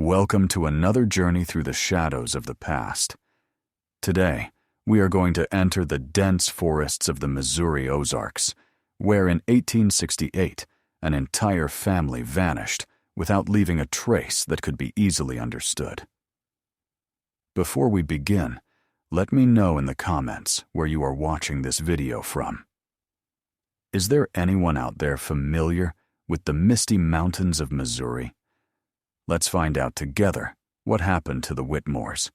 Welcome to another journey through the shadows of the past. Today, we are going to enter the dense forests of the Missouri Ozarks, where in 1868, an entire family vanished without leaving a trace that could be easily understood. Before we begin, let me know in the comments where you are watching this video from. Is there anyone out there familiar with the misty mountains of Missouri? Let's find out together what happened to the Whitmores.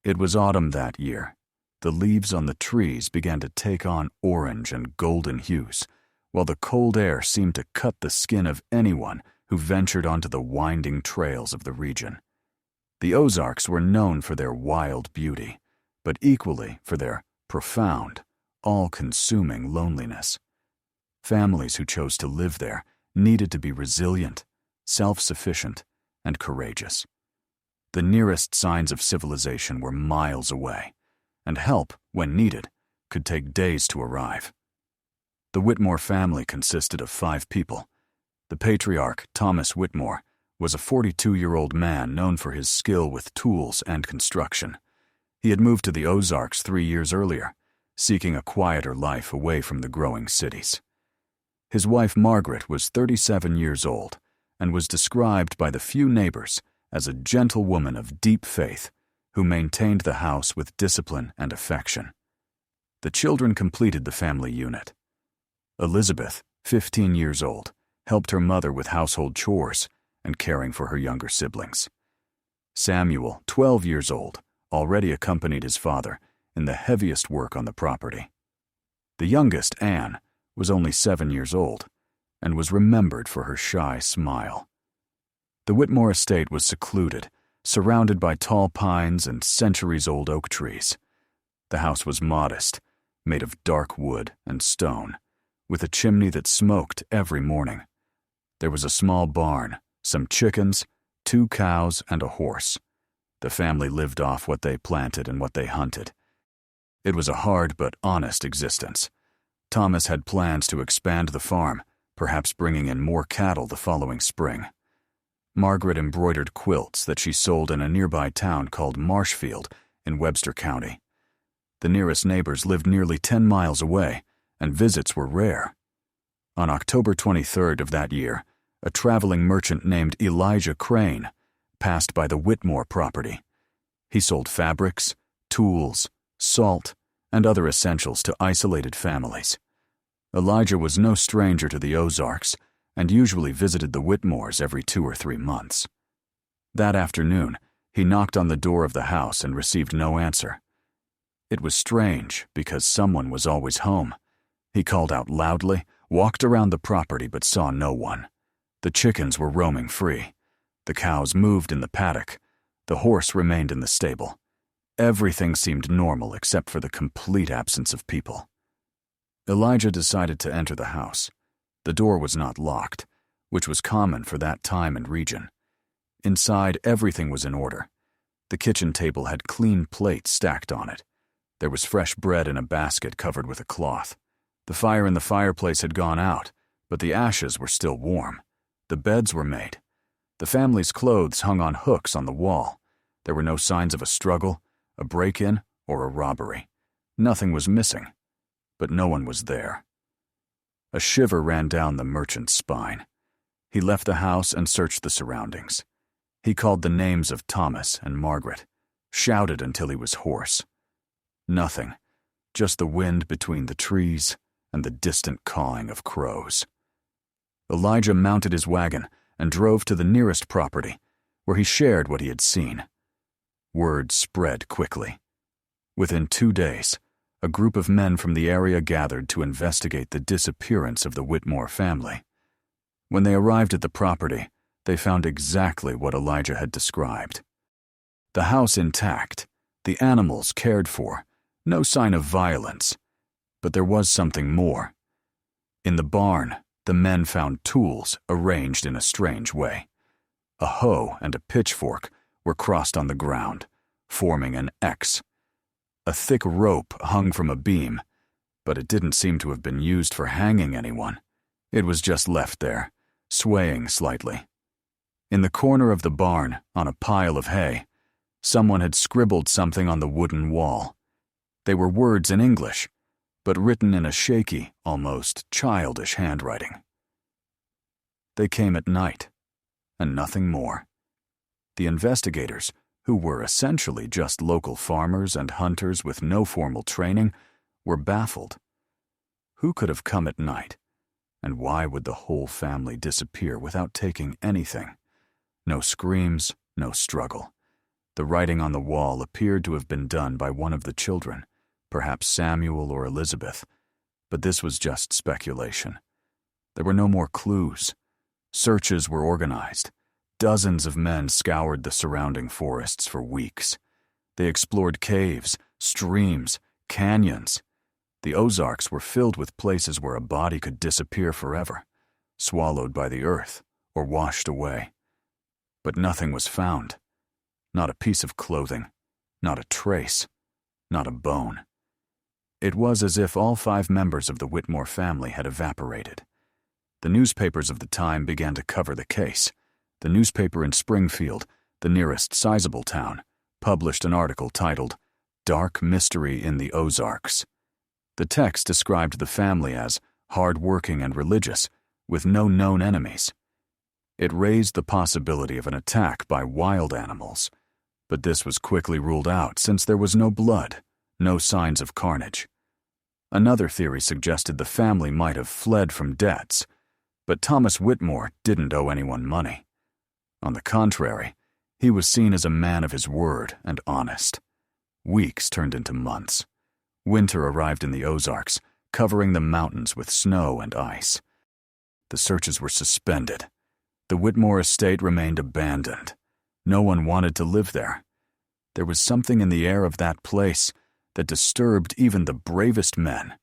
It was autumn that year. The leaves on the trees began to take on orange and golden hues, while the cold air seemed to cut the skin of anyone who ventured onto the winding trails of the region. The Ozarks were known for their wild beauty, but equally for their profound, all-consuming loneliness. Families who chose to live there needed to be resilient, self-sufficient, and courageous. The nearest signs of civilization were miles away, and help, when needed, could take days to arrive. The Whitmore family consisted of 5 people. The patriarch, Thomas Whitmore, was a 42-year-old man known for his skill with tools and construction. He had moved to the Ozarks 3 years earlier, seeking a quieter life away from the growing cities. His wife Margaret was 37 years old and was described by the few neighbors as a gentle woman of deep faith who maintained the house with discipline and affection. The children completed the family unit. Elizabeth, 15 years old, helped her mother with household chores and caring for her younger siblings. Samuel, 12 years old, already accompanied his father in the heaviest work on the property. The youngest, Anne, was only 7 years old and was remembered for her shy smile. The Whitmore estate was secluded, surrounded by tall pines and centuries-old oak trees. The house was modest, made of dark wood and stone, with a chimney that smoked every morning. There was a small barn, some chickens, 2 cows, and a horse. The family lived off what they planted and what they hunted. It was a hard but honest existence. Thomas had plans to expand the farm, perhaps bringing in more cattle the following spring. Margaret embroidered quilts that she sold in a nearby town called Marshfield in Webster County. The nearest neighbors lived nearly 10 miles away, and visits were rare. On October 23rd of that year, a traveling merchant named Elijah Crane passed by the Whitmore property. He sold fabrics, tools, salt, and other essentials to isolated families. Elijah was no stranger to the Ozarks and usually visited the Whitmores every 2 or 3 months. That afternoon, he knocked on the door of the house and received no answer. It was strange because someone was always home. He called out loudly, walked around the property but saw no one. The chickens were roaming free. The cows moved in the paddock. The horse remained in the stable. Everything seemed normal except for the complete absence of people. Elijah decided to enter the house. The door was not locked, which was common for that time and region. Inside, everything was in order. The kitchen table had clean plates stacked on it. There was fresh bread in a basket covered with a cloth. The fire in the fireplace had gone out, but the ashes were still warm. The beds were made. The family's clothes hung on hooks on the wall. There were no signs of a struggle, a break-in, or a robbery. Nothing was missing, but no one was there. A shiver ran down the merchant's spine. He left the house and searched the surroundings. He called the names of Thomas and Margaret, shouted until he was hoarse. Nothing, just the wind between the trees and the distant cawing of crows. Elijah mounted his wagon and drove to the nearest property, where he shared what he had seen. Word spread quickly. Within 2 days, a group of men from the area gathered to investigate the disappearance of the Whitmore family. When they arrived at the property, they found exactly what Elijah had described. The house intact, the animals cared for, no sign of violence, but there was something more. In the barn, the men found tools arranged in a strange way. A hoe and a pitchfork were crossed on the ground, forming an X. A thick rope hung from a beam, but it didn't seem to have been used for hanging anyone. It was just left there, swaying slightly. In the corner of the barn, on a pile of hay, someone had scribbled something on the wooden wall. They were words in English, but written in a shaky, almost childish handwriting. They came at night, and nothing more. The investigators, who were essentially just local farmers and hunters with no formal training, were baffled. Who could have come at night, and why would the whole family disappear without taking anything? No screams, no struggle. The writing on the wall appeared to have been done by one of the children, perhaps Samuel or Elizabeth, but this was just speculation. There were no more clues. Searches were organized. Dozens of men scoured the surrounding forests for weeks. They explored caves, streams, canyons. The Ozarks were filled with places where a body could disappear forever, swallowed by the earth or washed away. But nothing was found. Not a piece of clothing, not a trace, not a bone. It was as if all 5 members of the Whitmore family had evaporated. The newspapers of the time began to cover the case. The newspaper in Springfield, the nearest sizable town, published an article titled, "Dark Mystery in the Ozarks." The text described the family as hard-working and religious, with no known enemies. It raised the possibility of an attack by wild animals, but this was quickly ruled out since there was no blood, no signs of carnage. Another theory suggested the family might have fled from debts, but Thomas Whitmore didn't owe anyone money. On the contrary, he was seen as a man of his word and honest. Weeks turned into months. Winter arrived in the Ozarks, covering the mountains with snow and ice. The searches were suspended. The Whitmore estate remained abandoned. No one wanted to live there. There was something in the air of that place that disturbed even the bravest men.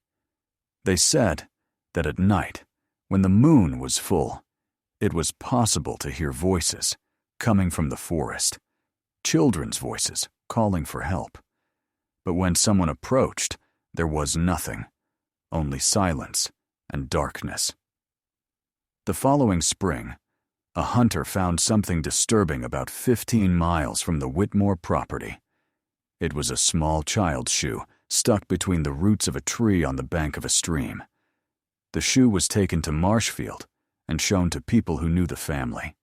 They said that at night, when the moon was full, it was possible to hear voices coming from the forest, children's voices calling for help. But when someone approached, there was nothing, only silence and darkness. The following spring, a hunter found something disturbing about 15 miles from the Whitmore property. It was a small child's shoe stuck between the roots of a tree on the bank of a stream. The shoe was taken to Marshfield and shown to people who knew the family.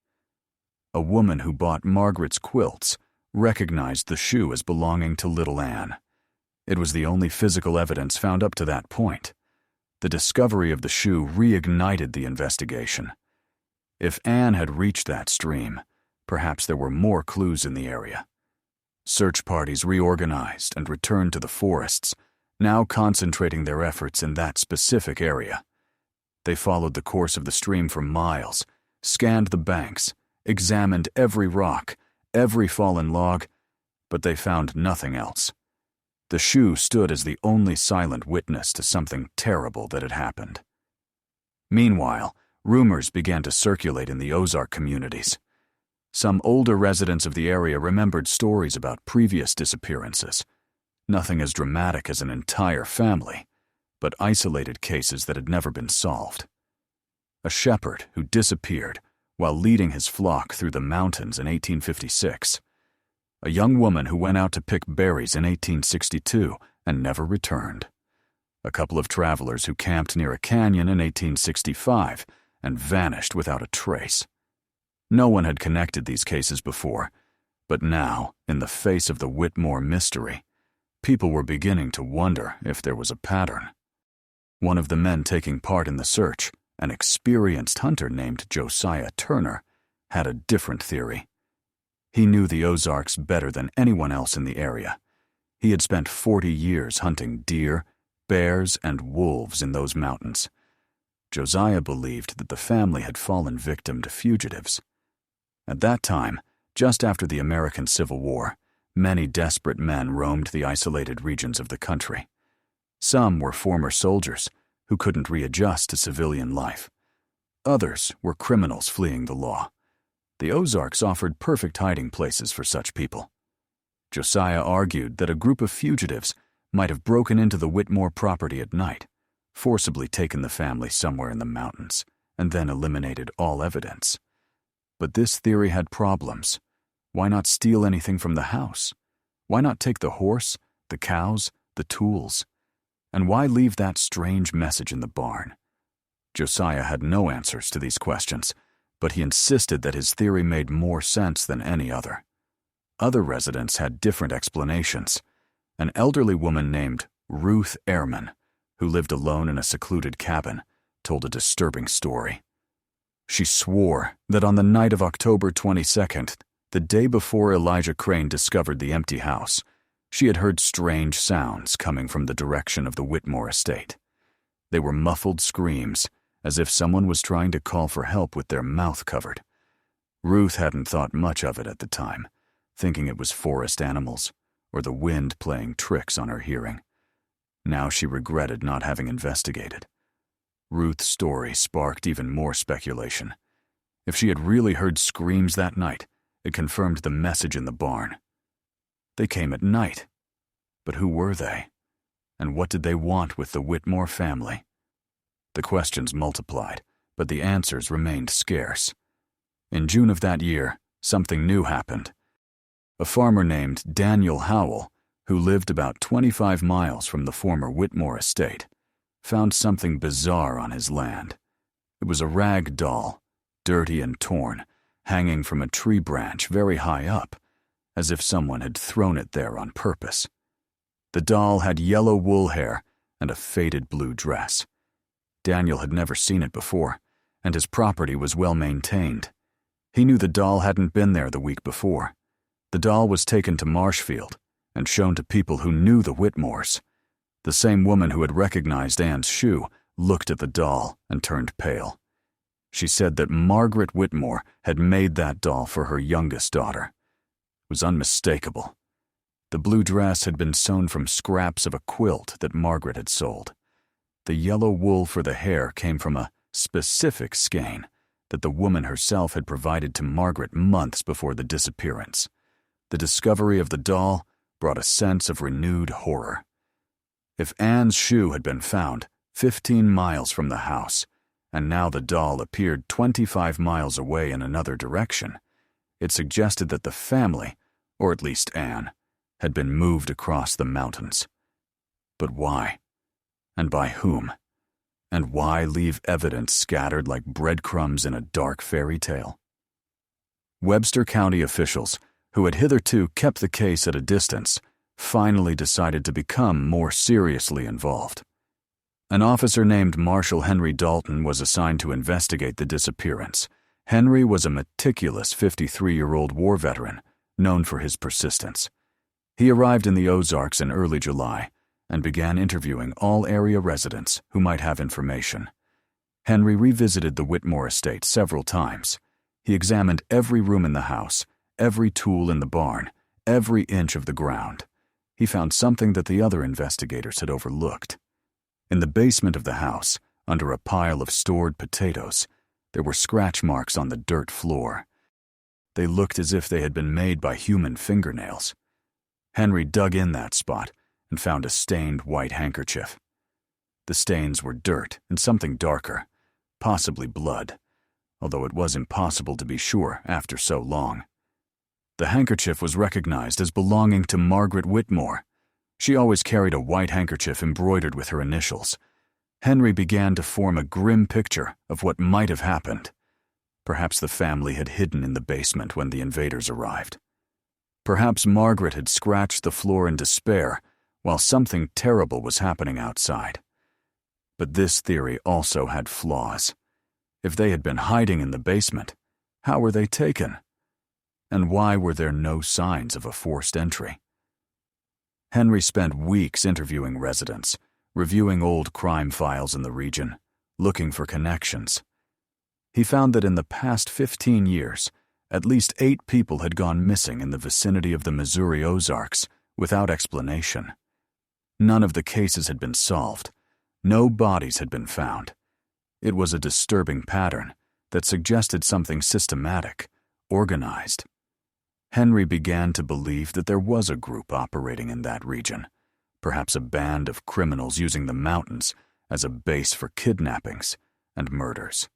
A woman who bought Margaret's quilts recognized the shoe as belonging to little Anne. It was the only physical evidence found up to that point. The discovery of the shoe reignited the investigation. If Anne had reached that stream, perhaps there were more clues in the area. Search parties reorganized and returned to the forests, now concentrating their efforts in that specific area. They followed the course of the stream for miles, scanned the banks, examined every rock, every fallen log, but they found nothing else. The shoe stood as the only silent witness to something terrible that had happened. Meanwhile, rumors began to circulate in the Ozark communities. Some older residents of the area remembered stories about previous disappearances. Nothing as dramatic as an entire family, but isolated cases that had never been solved. A shepherd who disappeared while leading his flock through the mountains in 1856. A young woman who went out to pick berries in 1862 and never returned. A couple of travelers who camped near a canyon in 1865 and vanished without a trace. No one had connected these cases before, but now, in the face of the Whitmore mystery, people were beginning to wonder if there was a pattern. One of the men taking part in the search, an experienced hunter named Josiah Turner, had a different theory. He knew the Ozarks better than anyone else in the area. He had spent 40 years hunting deer, bears, and wolves in those mountains. Josiah believed that the family had fallen victim to fugitives. At that time, just after the American Civil War, many desperate men roamed the isolated regions of the country. Some were former soldiers who couldn't readjust to civilian life. Others were criminals fleeing the law. The Ozarks offered perfect hiding places for such people. Josiah argued that a group of fugitives might have broken into the Whitmore property at night, forcibly taken the family somewhere in the mountains, and then eliminated all evidence. But this theory had problems. Why not steal anything from the house? Why not take the horse, the cows, the tools? And why leave that strange message in the barn? Josiah had no answers to these questions, but he insisted that his theory made more sense than any other. Other residents had different explanations. An elderly woman named Ruth Ehrman, who lived alone in a secluded cabin, told a disturbing story. She swore that on the night of October 22nd, the day before Elijah Crane discovered the empty house, she had heard strange sounds coming from the direction of the Whitmore estate. They were muffled screams, as if someone was trying to call for help with their mouth covered. Ruth hadn't thought much of it at the time, thinking it was forest animals or the wind playing tricks on her hearing. Now she regretted not having investigated. Ruth's story sparked even more speculation. If she had really heard screams that night, it confirmed the message in the barn. They came at night. But who were they? And what did they want with the Whitmore family? The questions multiplied, but the answers remained scarce. In June of that year, something new happened. A farmer named Daniel Howell, who lived about 25 miles from the former Whitmore estate, found something bizarre on his land. It was a rag doll, dirty and torn, hanging from a tree branch very high up, as if someone had thrown it there on purpose. The doll had yellow wool hair and a faded blue dress. Daniel had never seen it before, and his property was well maintained. He knew the doll hadn't been there the week before. The doll was taken to Marshfield and shown to people who knew the Whitmores. The same woman who had recognized Anne's shoe looked at the doll and turned pale. She said that Margaret Whitmore had made that doll for her youngest daughter. It was unmistakable. The blue dress had been sewn from scraps of a quilt that Margaret had sold. The yellow wool for the hair came from a specific skein that the woman herself had provided to Margaret months before the disappearance. The discovery of the doll brought a sense of renewed horror. If Anne's shoe had been found 15 miles from the house, and now the doll appeared 25 miles away in another direction, it suggested that the family, or at least Anne, had been moved across the mountains. But why? And by whom? And why leave evidence scattered like breadcrumbs in a dark fairy tale? Webster County officials, who had hitherto kept the case at a distance, finally decided to become more seriously involved. An officer named Marshal Henry Dalton was assigned to investigate the disappearance. Henry was a meticulous 53-year-old war veteran, known for his persistence. He arrived in the Ozarks in early July and began interviewing all area residents who might have information. Henry revisited the Whitmore estate several times. He examined every room in the house, every tool in the barn, every inch of the ground. He found something that the other investigators had overlooked. In the basement of the house, under a pile of stored potatoes, there were scratch marks on the dirt floor. They looked as if they had been made by human fingernails. Henry dug in that spot and found a stained white handkerchief. The stains were dirt and something darker, possibly blood, although it was impossible to be sure after so long. The handkerchief was recognized as belonging to Margaret Whitmore. She always carried a white handkerchief embroidered with her initials. Henry began to form a grim picture of what might have happened. Perhaps the family had hidden in the basement when the invaders arrived. Perhaps Margaret had scratched the floor in despair while something terrible was happening outside. But this theory also had flaws. If they had been hiding in the basement, how were they taken? And why were there no signs of a forced entry? Henry spent weeks interviewing residents, reviewing old crime files in the region, looking for connections. He found that in the past 15 years, at least 8 people had gone missing in the vicinity of the Missouri Ozarks without explanation. None of the cases had been solved. No bodies had been found. It was a disturbing pattern that suggested something systematic, organized. Henry began to believe that there was a group operating in that region, perhaps a band of criminals using the mountains as a base for kidnappings and murders.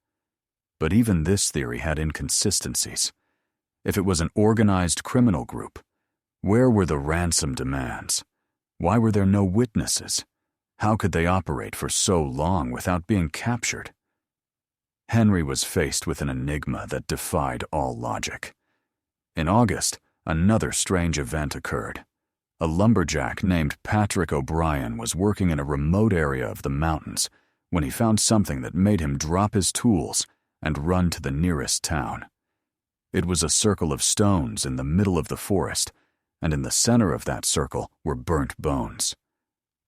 But even this theory had inconsistencies. If it was an organized criminal group, where were the ransom demands? Why were there no witnesses? How could they operate for so long without being captured? Henry was faced with an enigma that defied all logic. In August, another strange event occurred. A lumberjack named Patrick O'Brien was working in a remote area of the mountains when he found something that made him drop his tools and run to the nearest town. It was a circle of stones in the middle of the forest, and in the center of that circle were burnt bones.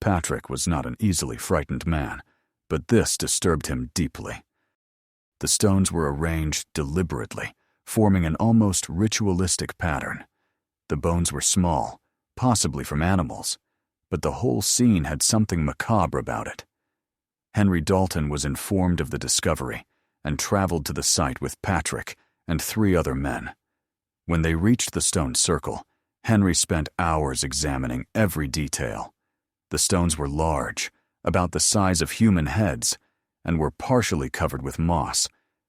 Patrick was not an easily frightened man, but this disturbed him deeply. The stones were arranged deliberately, forming an almost ritualistic pattern. The bones were small, possibly from animals, but the whole scene had something macabre about it. Henry Dalton was informed of the discovery and traveled to the site with Patrick and 3 other men. When they reached the stone circle, Henry spent hours examining every detail. The stones were large, about the size of human heads, and were partially covered with moss,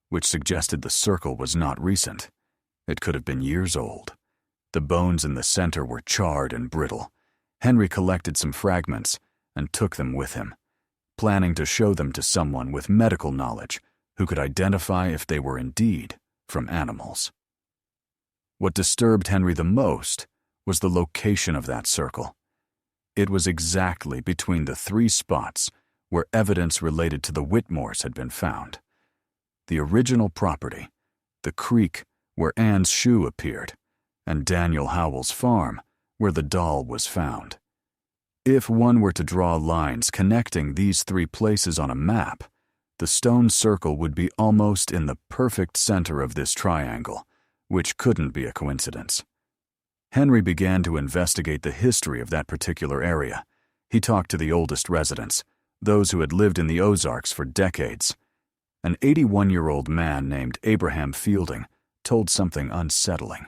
which suggested the circle was not recent. It could have been years old. The bones in the center were charred and brittle. Henry collected some fragments and took them with him, planning to show them to someone with medical knowledge who could identify if they were indeed from animals. What disturbed Henry the most was the location of that circle. It was exactly between the 3 spots where evidence related to the Whitmores had been found. The original property, the creek where Anne's shoe appeared, and Daniel Howell's farm where the doll was found. If one were to draw lines connecting these 3 places on a map, the stone circle would be almost in the perfect center of this triangle, which couldn't be a coincidence. Henry began to investigate the history of that particular area. He talked to the oldest residents, those who had lived in the Ozarks for decades. An 81-year-old man named Abraham Fielding told something unsettling.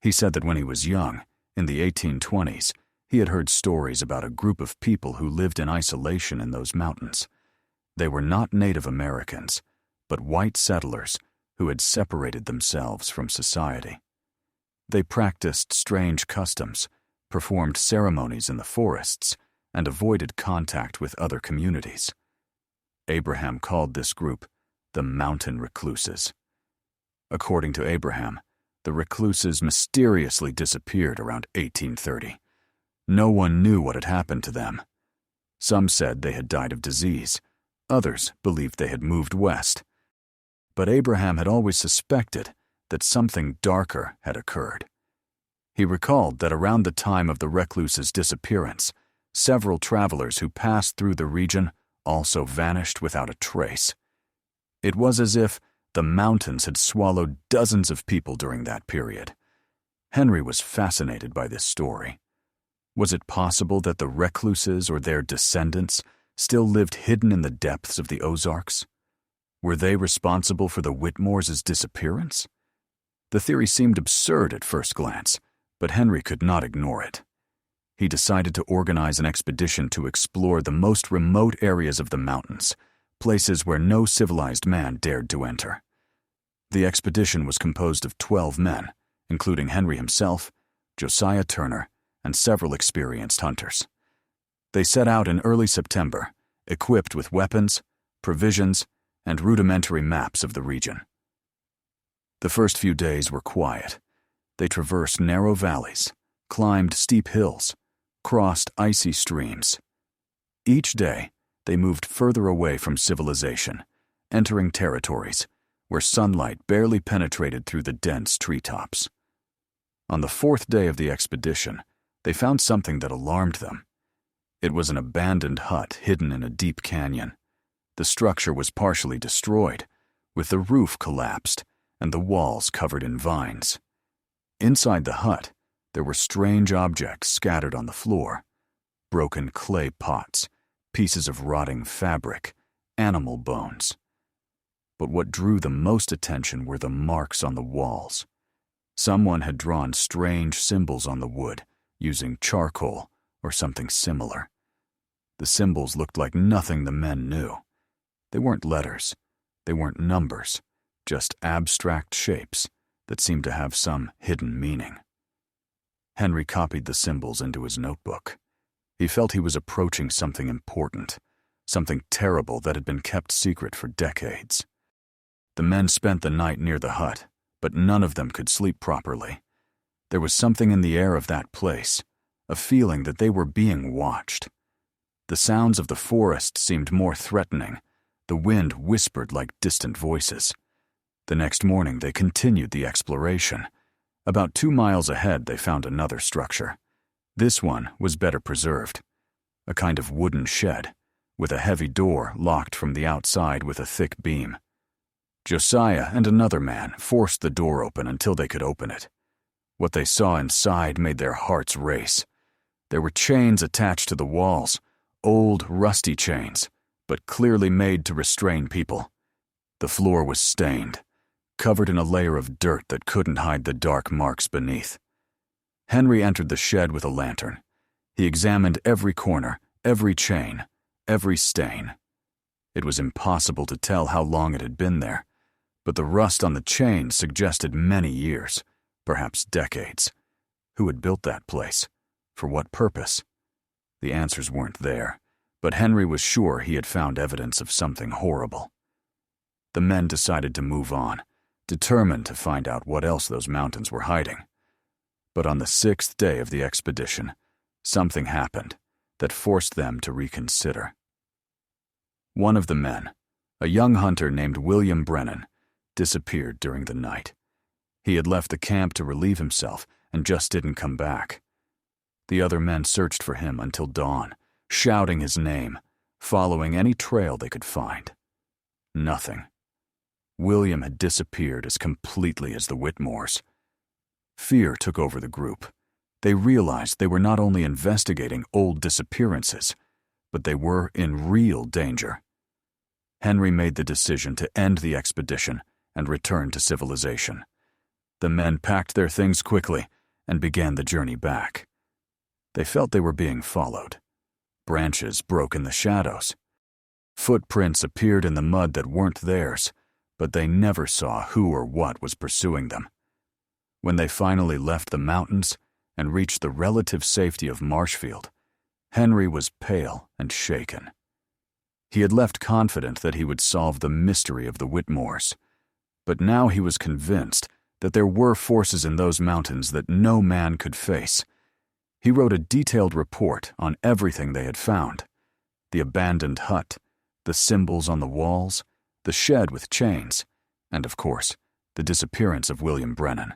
He said that when he was young, in the 1820s, he had heard stories about a group of people who lived in isolation in those mountains. They were not Native Americans, but white settlers who had separated themselves from society. They practiced strange customs, performed ceremonies in the forests, and avoided contact with other communities. Abraham called this group the Mountain Recluses. According to Abraham, the recluses mysteriously disappeared around 1830. No one knew what had happened to them. Some said they had died of disease. Others believed they had moved west. But Abraham had always suspected that something darker had occurred. He recalled that around the time of the recluses' disappearance, several travelers who passed through the region also vanished without a trace. It was as if the mountains had swallowed dozens of people during that period. Henry was fascinated by this story. Was it possible that the recluses or their descendants still lived hidden in the depths of the Ozarks? Were they responsible for the Whitmores' disappearance? The theory seemed absurd at first glance, but Henry could not ignore it. He decided to organize an expedition to explore the most remote areas of the mountains, places where no civilized man dared to enter. The expedition was composed of 12 men, including Henry himself, Josiah Turner, and several experienced hunters. They set out in early September, equipped with weapons, provisions, and rudimentary maps of the region. The first few days were quiet. They traversed narrow valleys, climbed steep hills, crossed icy streams. Each day, they moved further away from civilization, entering territories where sunlight barely penetrated through the dense treetops. On the 4th day of the expedition, they found something that alarmed them. It was an abandoned hut hidden in a deep canyon. The structure was partially destroyed, with the roof collapsed and the walls covered in vines. Inside the hut, there were strange objects scattered on the floor: broken clay pots, pieces of rotting fabric, animal bones. But what drew the most attention were the marks on the walls. Someone had drawn strange symbols on the wood, using charcoal or something similar. The symbols looked like nothing the men knew. They weren't letters. They weren't numbers. just abstract shapes that seemed to have some hidden meaning. Henry copied the symbols into his notebook. He felt he was approaching something important, something terrible that had been kept secret for decades. The men spent the night near the hut, but none of them could sleep properly. There was something in the air of that place, a feeling that they were being watched. The sounds of the forest seemed more threatening. The wind whispered like distant voices. The next morning they continued the exploration. About 2 miles ahead they found another structure. This one was better preserved. A kind of wooden shed, with a heavy door locked from the outside with a thick beam. Josiah and another man forced the door open until they could open it. What they saw inside made their hearts race. There were chains attached to the walls, old, rusty chains, but clearly made to restrain people. The floor was stained, covered in a layer of dirt that couldn't hide the dark marks beneath. Henry entered the shed with a lantern. He examined every corner, every chain, every stain. It was impossible to tell how long it had been there, but the rust on the chains suggested many years, perhaps decades. Who had built that place? For what purpose? The answers weren't there, but Henry was sure he had found evidence of something horrible. The men decided to move on, determined to find out what else those mountains were hiding. But on the 6th day of the expedition, something happened that forced them to reconsider. One of the men, a young hunter named William Brennan, disappeared during the night. He had left the camp to relieve himself and just didn't come back. The other men searched for him until dawn, shouting his name, following any trail they could find. Nothing. William had disappeared as completely as the Whitmores. Fear took over the group. They realized they were not only investigating old disappearances, but they were in real danger. Henry made the decision to end the expedition and return to civilization. The men packed their things quickly and began the journey back. They felt they were being followed. Branches broke in the shadows. Footprints appeared in the mud that weren't theirs, but they never saw who or what was pursuing them. When they finally left the mountains and reached the relative safety of Marshfield, Henry was pale and shaken. He had left confident that he would solve the mystery of the Whitmores, but now he was convinced that there were forces in those mountains that no man could face. He wrote a detailed report on everything they had found: the abandoned hut, the symbols on the walls, the shed with chains, and, of course, the disappearance of William Brennan.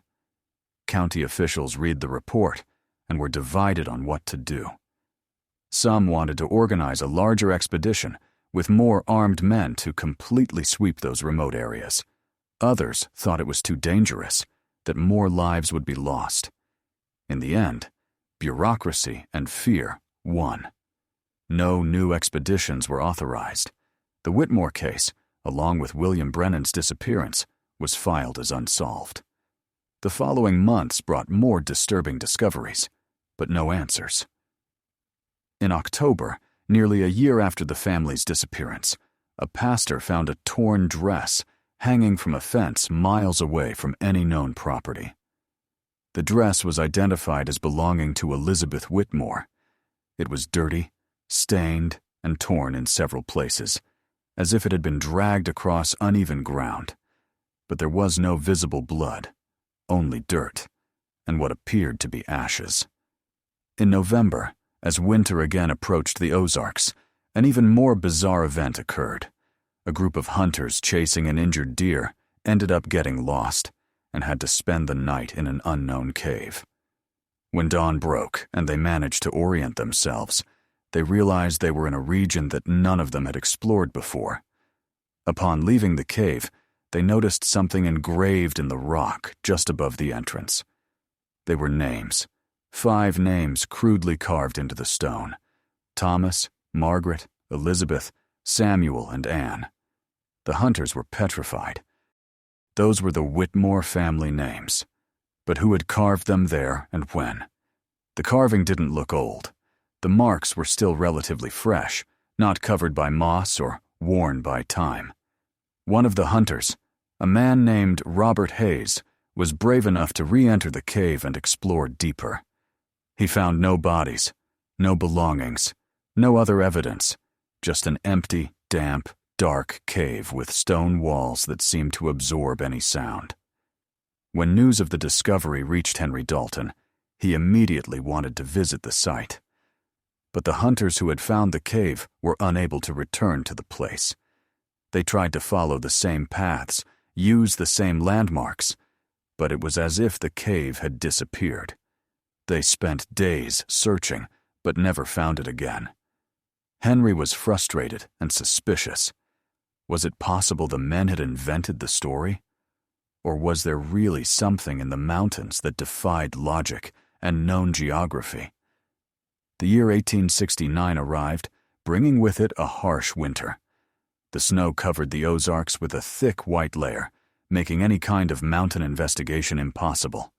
County officials read the report and were divided on what to do. Some wanted to organize a larger expedition with more armed men to completely sweep those remote areas. Others thought it was too dangerous, that more lives would be lost. In the end, bureaucracy and fear won. No new expeditions were authorized. The Whitmore case, along with William Brennan's disappearance, was filed as unsolved. The following months brought more disturbing discoveries, but no answers. In October, nearly a year after the family's disappearance, a pastor found a torn dress hanging from a fence miles away from any known property. The dress was identified as belonging to Elizabeth Whitmore. It was dirty, stained, and torn in several places, as if it had been dragged across uneven ground. But there was no visible blood, only dirt, and what appeared to be ashes. In November, as winter again approached the Ozarks, an even more bizarre event occurred. A group of hunters chasing an injured deer ended up getting lost and had to spend the night in an unknown cave. When dawn broke and they managed to orient themselves, they realized they were in a region that none of them had explored before. Upon leaving the cave, they noticed something engraved in the rock just above the entrance. They were names, 5 names crudely carved into the stone: Thomas, Margaret, Elizabeth, Samuel, and Anne. The hunters were petrified. Those were the Whitmore family names. But who had carved them there and when? The carving didn't look old. The marks were still relatively fresh, not covered by moss or worn by time. One of the hunters, A man named Robert Hayes was brave enough to re-enter the cave and explore deeper. He found no bodies, no belongings, no other evidence, just an empty, damp, dark cave with stone walls that seemed to absorb any sound. When news of the discovery reached Henry Dalton, he immediately wanted to visit the site. But the hunters who had found the cave were unable to return to the place. They tried to follow the same paths, use the same landmarks, but it was as if the cave had disappeared. They spent days searching, but never found it again. Henry was frustrated and suspicious. Was it possible the men had invented the story? Or was there really something in the mountains that defied logic and known geography? The year 1869 arrived, bringing with it a harsh winter. The snow covered the Ozarks with a thick white layer, making any kind of mountain investigation impossible.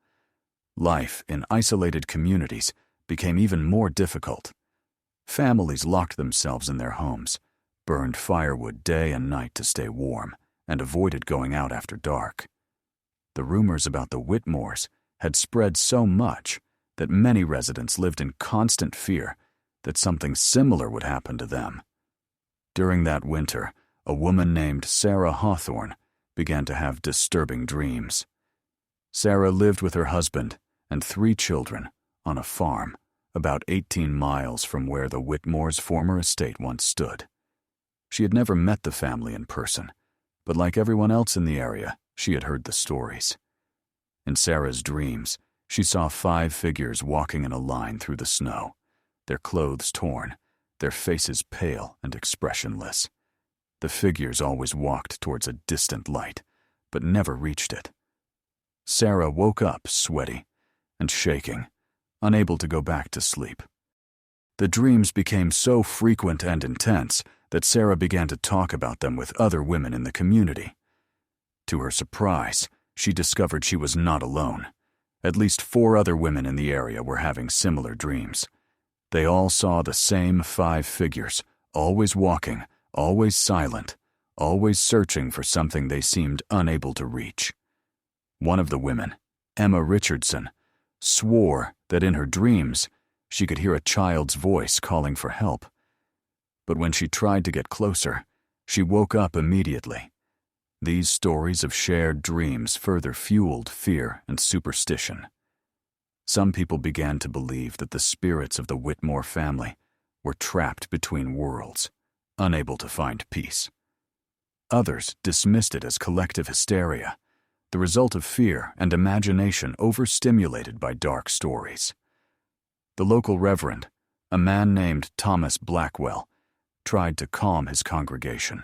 Life in isolated communities became even more difficult. Families locked themselves in their homes, burned firewood day and night to stay warm, and avoided going out after dark. The rumors about the Whitmores had spread so much that many residents lived in constant fear that something similar would happen to them. During that winter, a woman named Sarah Hawthorne began to have disturbing dreams. Sarah lived with her husband and 3 children on a farm about 18 miles from where the Whitmores' former estate once stood. She had never met the family in person, but like everyone else in the area, she had heard the stories. In Sarah's dreams, she saw 5 figures walking in a line through the snow, their clothes torn, their faces pale and expressionless. The figures always walked towards a distant light, but never reached it. Sarah woke up sweaty and shaking, unable to go back to sleep. The dreams became so frequent and intense that Sarah began to talk about them with other women in the community. To her surprise, she discovered she was not alone. At least 4 other women in the area were having similar dreams. They all saw the same 5 figures, always walking, always silent, always searching for something they seemed unable to reach. One of the women, Emma Richardson, swore that in her dreams she could hear a child's voice calling for help. But when she tried to get closer, she woke up immediately. These stories of shared dreams further fueled fear and superstition. Some people began to believe that the spirits of the Whitmore family were trapped between worlds, unable to find peace. Others dismissed it as collective hysteria, the result of fear and imagination overstimulated by dark stories. The local reverend, a man named Thomas Blackwell, tried to calm his congregation.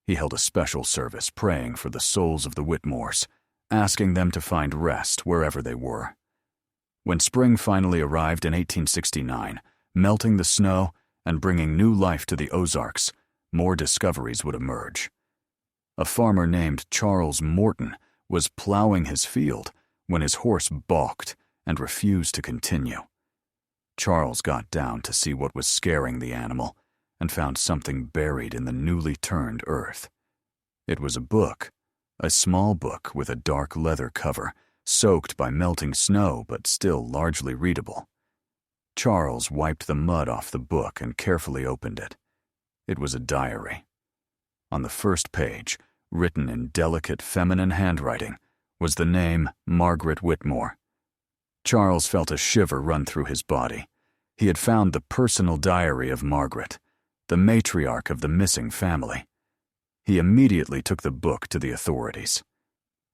He held a special service praying for the souls of the Whitmores, asking them to find rest wherever they were. When spring finally arrived in 1869, melting the snow and bringing new life to the Ozarks, more discoveries would emerge. A farmer named Charles Morton was plowing his field when his horse balked and refused to continue. Charles got down to see what was scaring the animal and found something buried in the newly turned earth. It was a book, a small book with a dark leather cover, soaked by melting snow but still largely readable. Charles wiped the mud off the book and carefully opened it. It was a diary. On the first page, written in delicate feminine handwriting, was the name Margaret Whitmore. Charles felt a shiver run through his body. He had found the personal diary of Margaret, the matriarch of the missing family. He immediately took the book to the authorities.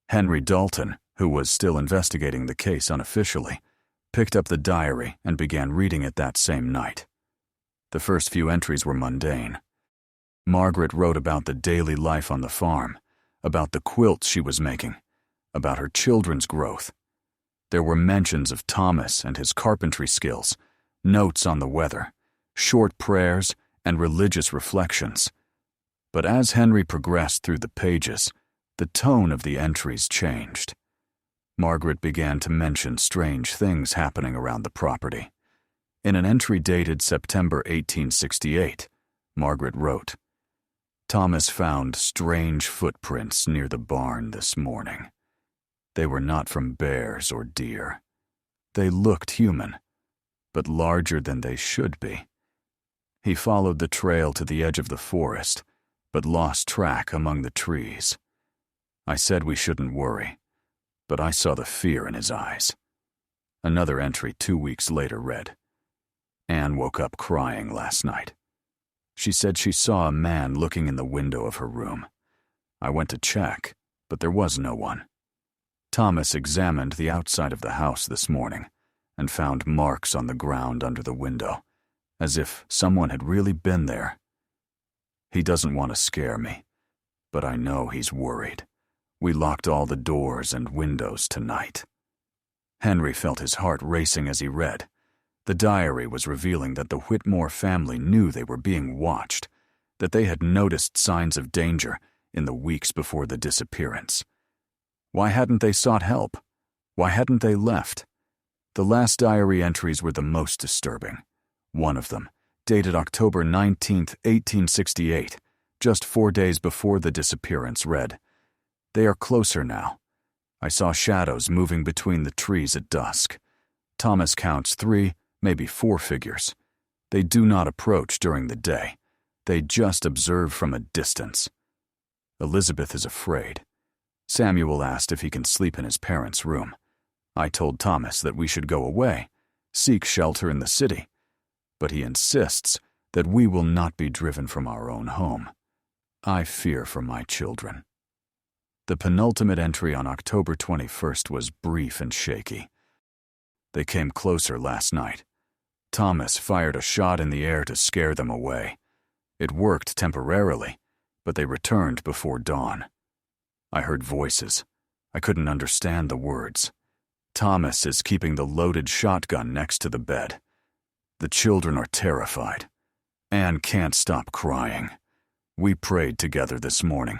Henry Dalton, who was still investigating the case unofficially, picked up the diary and began reading it that same night. The first few entries were mundane. Margaret wrote about the daily life on the farm, about the quilts she was making, about her children's growth. There were mentions of Thomas and his carpentry skills, notes on the weather, short prayers, and religious reflections. But as Henry progressed through the pages, the tone of the entries changed. Margaret began to mention strange things happening around the property. In an entry dated September 1868, Margaret wrote, Thomas found strange footprints near the barn this morning. They were not from bears or deer. They looked human, but larger than they should be. He followed the trail to the edge of the forest, but lost track among the trees. I said we shouldn't worry, but I saw the fear in his eyes. Another entry 2 weeks later read, Anne woke up crying last night. She said she saw a man looking in the window of her room. I went to check, but there was no one. Thomas examined the outside of the house this morning and found marks on the ground under the window, as if someone had really been there. He doesn't want to scare me, but I know he's worried. We locked all the doors and windows tonight. Henry felt his heart racing as he read. The diary was revealing that the Whitmore family knew they were being watched, that they had noticed signs of danger in the weeks before the disappearance. Why hadn't they sought help? Why hadn't they left? The last diary entries were the most disturbing. One of them, dated October 19, 1868, just 4 days before the disappearance, read, They are closer now. I saw shadows moving between the trees at dusk. Thomas counts 3, maybe 4 figures. They do not approach during the day. They just observe from a distance. Elizabeth is afraid. Samuel asked if he can sleep in his parents' room. I told Thomas that we should go away, seek shelter in the city, but he insists that we will not be driven from our own home. I fear for my children. The penultimate entry on October 21st was brief and shaky. They came closer last night. Thomas fired a shot in the air to scare them away. It worked temporarily, but they returned before dawn. I heard voices. I couldn't understand the words. Thomas is keeping the loaded shotgun next to the bed. The children are terrified. Anne can't stop crying. We prayed together this morning.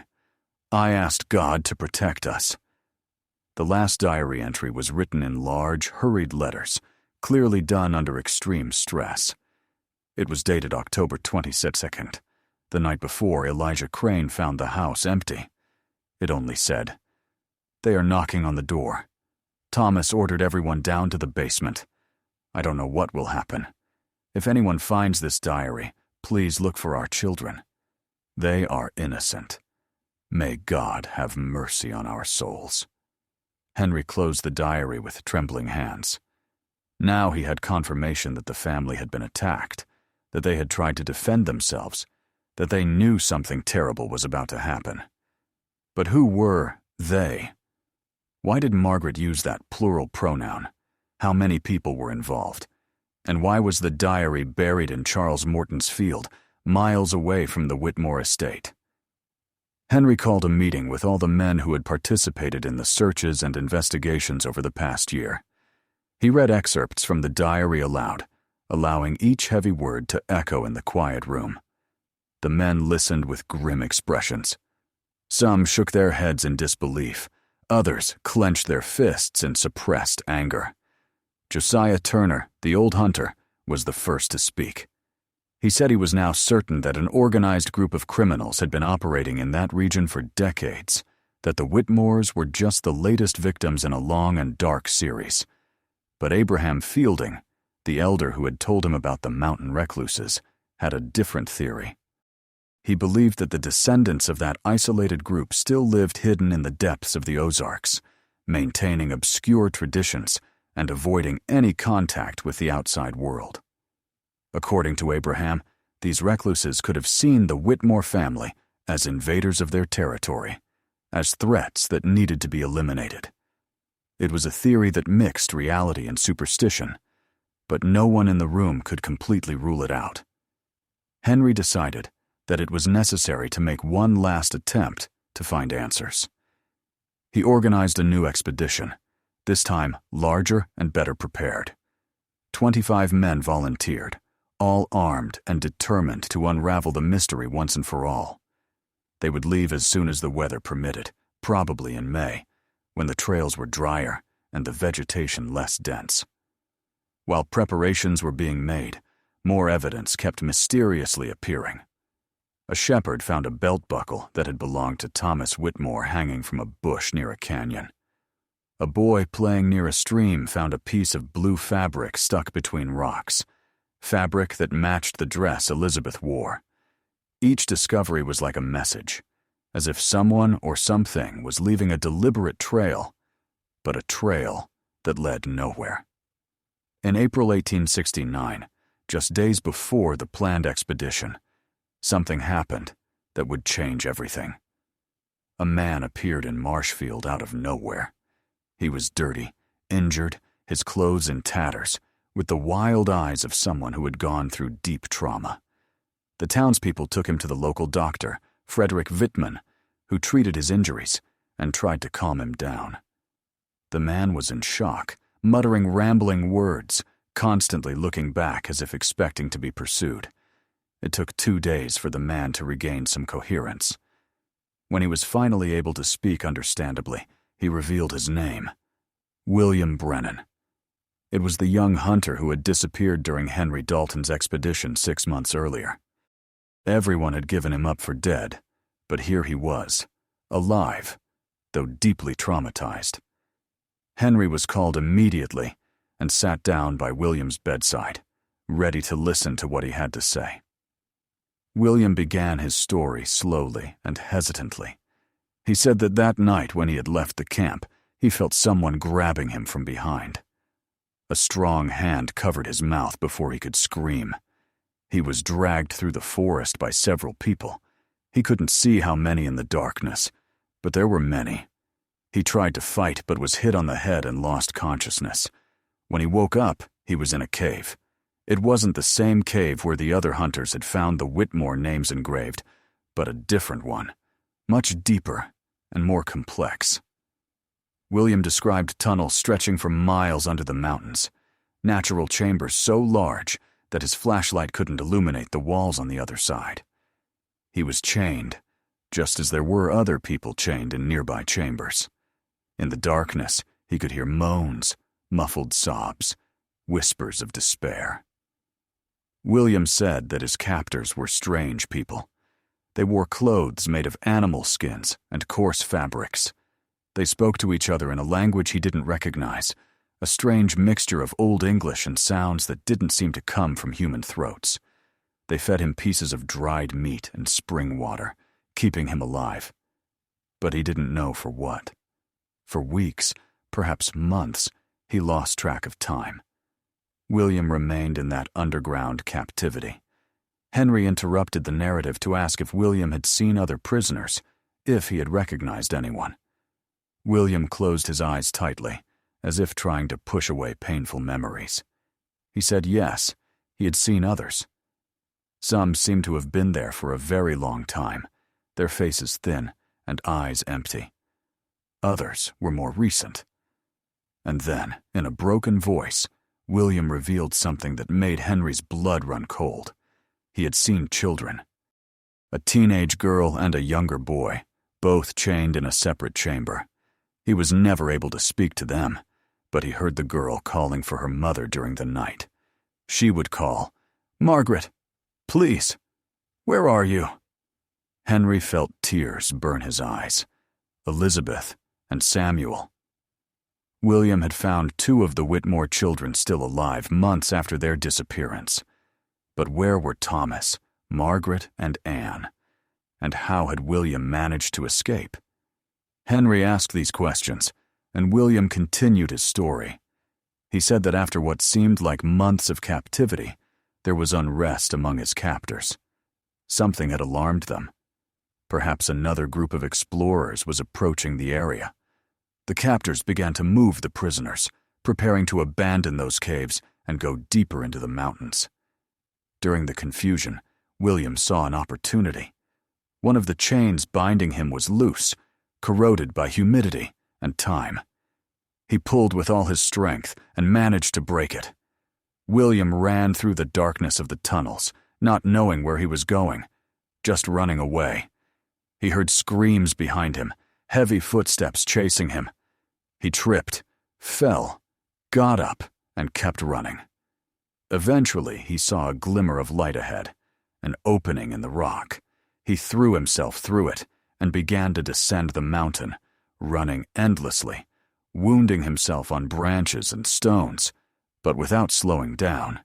I asked God to protect us. The last diary entry was written in large, hurried letters, clearly done under extreme stress. It was dated October 22nd, the night before Elijah Crane found the house empty. It only said, They are knocking on the door. Thomas ordered everyone down to the basement. I don't know what will happen. If anyone finds this diary, please look for our children. They are innocent. May God have mercy on our souls. Henry closed the diary with trembling hands. Now he had confirmation that the family had been attacked, that they had tried to defend themselves, that they knew something terrible was about to happen. But who were they? Why did Margaret use that plural pronoun? How many people were involved? And why was the diary buried in Charles Morton's field, miles away from the Whitmore estate? Henry called a meeting with all the men who had participated in the searches and investigations over the past year. He read excerpts from the diary aloud, allowing each heavy word to echo in the quiet room. The men listened with grim expressions. Some shook their heads in disbelief. Others clenched their fists in suppressed anger. Josiah Turner, the old hunter, was the first to speak. He said he was now certain that an organized group of criminals had been operating in that region for decades, that the Whitmores were just the latest victims in a long and dark series. But Abraham Fielding, the elder who had told him about the mountain recluses, had a different theory. He believed that the descendants of that isolated group still lived hidden in the depths of the Ozarks, maintaining obscure traditions and avoiding any contact with the outside world. According to Abraham, these recluses could have seen the Whitmore family as invaders of their territory, as threats that needed to be eliminated. It was a theory that mixed reality and superstition, but no one in the room could completely rule it out. Henry decided that it was necessary to make one last attempt to find answers. He organized a new expedition, this time larger and better prepared. 25 men volunteered, all armed and determined to unravel the mystery once and for all. They would leave as soon as the weather permitted, probably in May, when the trails were drier and the vegetation less dense. While preparations were being made, more evidence kept mysteriously appearing. A shepherd found a belt buckle that had belonged to Thomas Whitmore hanging from a bush near a canyon. A boy playing near a stream found a piece of blue fabric stuck between rocks, fabric that matched the dress Elizabeth wore. Each discovery was like a message, as if someone or something was leaving a deliberate trail, but a trail that led nowhere. In April 1869, just days before the planned expedition, something happened that would change everything. A man appeared in Marshfield out of nowhere. He was dirty, injured, his clothes in tatters, with the wild eyes of someone who had gone through deep trauma. The townspeople took him to the local doctor, Frederick Whitman, who treated his injuries and tried to calm him down. The man was in shock, muttering rambling words, constantly looking back as if expecting to be pursued. It took 2 days for the man to regain some coherence. When he was finally able to speak understandably, he revealed his name: William Brennan. It was the young hunter who had disappeared during Henry Dalton's expedition 6 months earlier. Everyone had given him up for dead, but here he was, alive, though deeply traumatized. Henry was called immediately and sat down by William's bedside, ready to listen to what he had to say. William began his story slowly and hesitantly. He said that night when he had left the camp, he felt someone grabbing him from behind. A strong hand covered his mouth before he could scream. He was dragged through the forest by several people. He couldn't see how many in the darkness, but there were many. He tried to fight but was hit on the head and lost consciousness. When he woke up, he was in a cave. It wasn't the same cave where the other hunters had found the Whitmore names engraved, but a different one, much deeper and more complex. William described tunnels stretching for miles under the mountains, natural chambers so large that his flashlight couldn't illuminate the walls on the other side. He was chained, just as there were other people chained in nearby chambers. In the darkness, he could hear moans, muffled sobs, whispers of despair. William said that his captors were strange people. They wore clothes made of animal skins and coarse fabrics. They spoke to each other in a language he didn't recognize, a strange mixture of Old English and sounds that didn't seem to come from human throats. They fed him pieces of dried meat and spring water, keeping him alive. But he didn't know for what. For weeks, perhaps months, he lost track of time. William remained in that underground captivity. Henry interrupted the narrative to ask if William had seen other prisoners, if he had recognized anyone. William closed his eyes tightly, as if trying to push away painful memories. He said yes, he had seen others. Some seemed to have been there for a very long time, their faces thin and eyes empty. Others were more recent. And then, in a broken voice, William revealed something that made Henry's blood run cold. He had seen children. A teenage girl and a younger boy, both chained in a separate chamber. He was never able to speak to them, but he heard the girl calling for her mother during the night. She would call, "Margaret, please, where are you?" Henry felt tears burn his eyes. Elizabeth and Samuel. William had found 2 of the Whitmore children still alive months after their disappearance. But where were Thomas, Margaret, and Anne? And how had William managed to escape? Henry asked these questions, and William continued his story. He said that after what seemed like months of captivity, there was unrest among his captors. Something had alarmed them. Perhaps another group of explorers was approaching the area. The captors began to move the prisoners, preparing to abandon those caves and go deeper into the mountains. During the confusion, William saw an opportunity. One of the chains binding him was loose, corroded by humidity and time. He pulled with all his strength and managed to break it. William ran through the darkness of the tunnels, not knowing where he was going, just running away. He heard screams behind him, heavy footsteps chasing him. He tripped, fell, got up, and kept running. Eventually, he saw a glimmer of light ahead, an opening in the rock. He threw himself through it and began to descend the mountain, running endlessly, wounding himself on branches and stones, but without slowing down.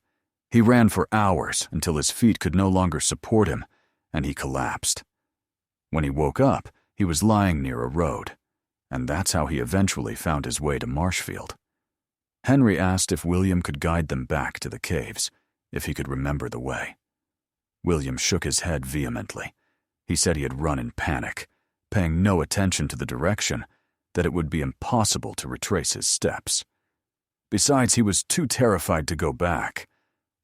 He ran for hours until his feet could no longer support him, and he collapsed. When he woke up, he was lying near a road, and that's how he eventually found his way to Marshfield. Henry asked if William could guide them back to the caves, if he could remember the way. William shook his head vehemently. He said he had run in panic, paying no attention to the direction, that it would be impossible to retrace his steps. Besides, he was too terrified to go back.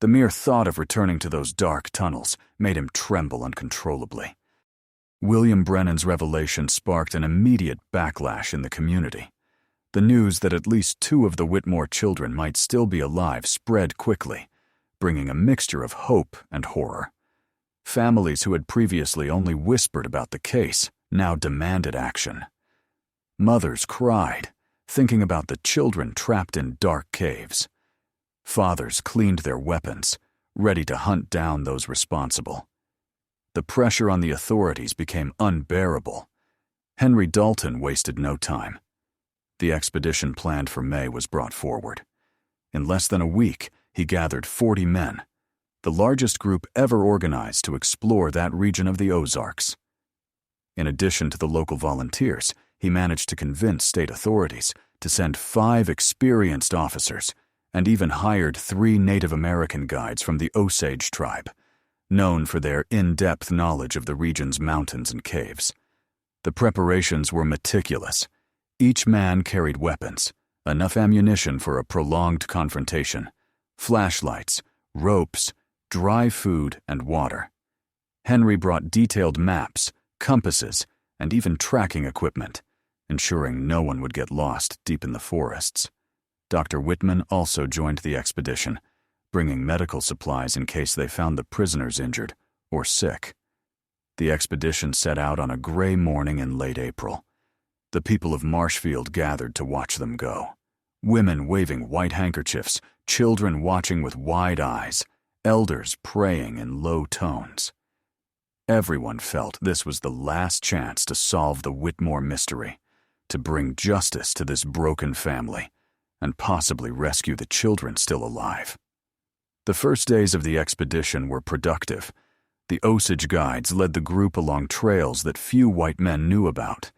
The mere thought of returning to those dark tunnels made him tremble uncontrollably. William Brennan's revelation sparked an immediate backlash in the community. The news that at least 2 of the Whitmore children might still be alive spread quickly, bringing a mixture of hope and horror. Families who had previously only whispered about the case now demanded action. Mothers cried, thinking about the children trapped in dark caves. Fathers cleaned their weapons, ready to hunt down those responsible. The pressure on the authorities became unbearable. Henry Dalton wasted no time. The expedition planned for May was brought forward. In less than a week, he gathered 40 men, the largest group ever organized to explore that region of the Ozarks. In addition to the local volunteers, he managed to convince state authorities to send 5 experienced officers and even hired 3 Native American guides from the Osage tribe, known for their in-depth knowledge of the region's mountains and caves. The preparations were meticulous. Each man carried weapons, enough ammunition for a prolonged confrontation, flashlights, ropes, dry food, and water. Henry brought detailed maps, compasses, and even tracking equipment, ensuring no one would get lost deep in the forests. Dr. Whitman also joined the expedition, bringing medical supplies in case they found the prisoners injured or sick. The expedition set out on a gray morning in late April. The people of Marshfield gathered to watch them go. Women waving white handkerchiefs, children watching with wide eyes, elders praying in low tones. Everyone felt this was the last chance to solve the Whitmore mystery, to bring justice to this broken family, and possibly rescue the children still alive. The first days of the expedition were productive. The Osage guides led the group along trails that few white men knew about,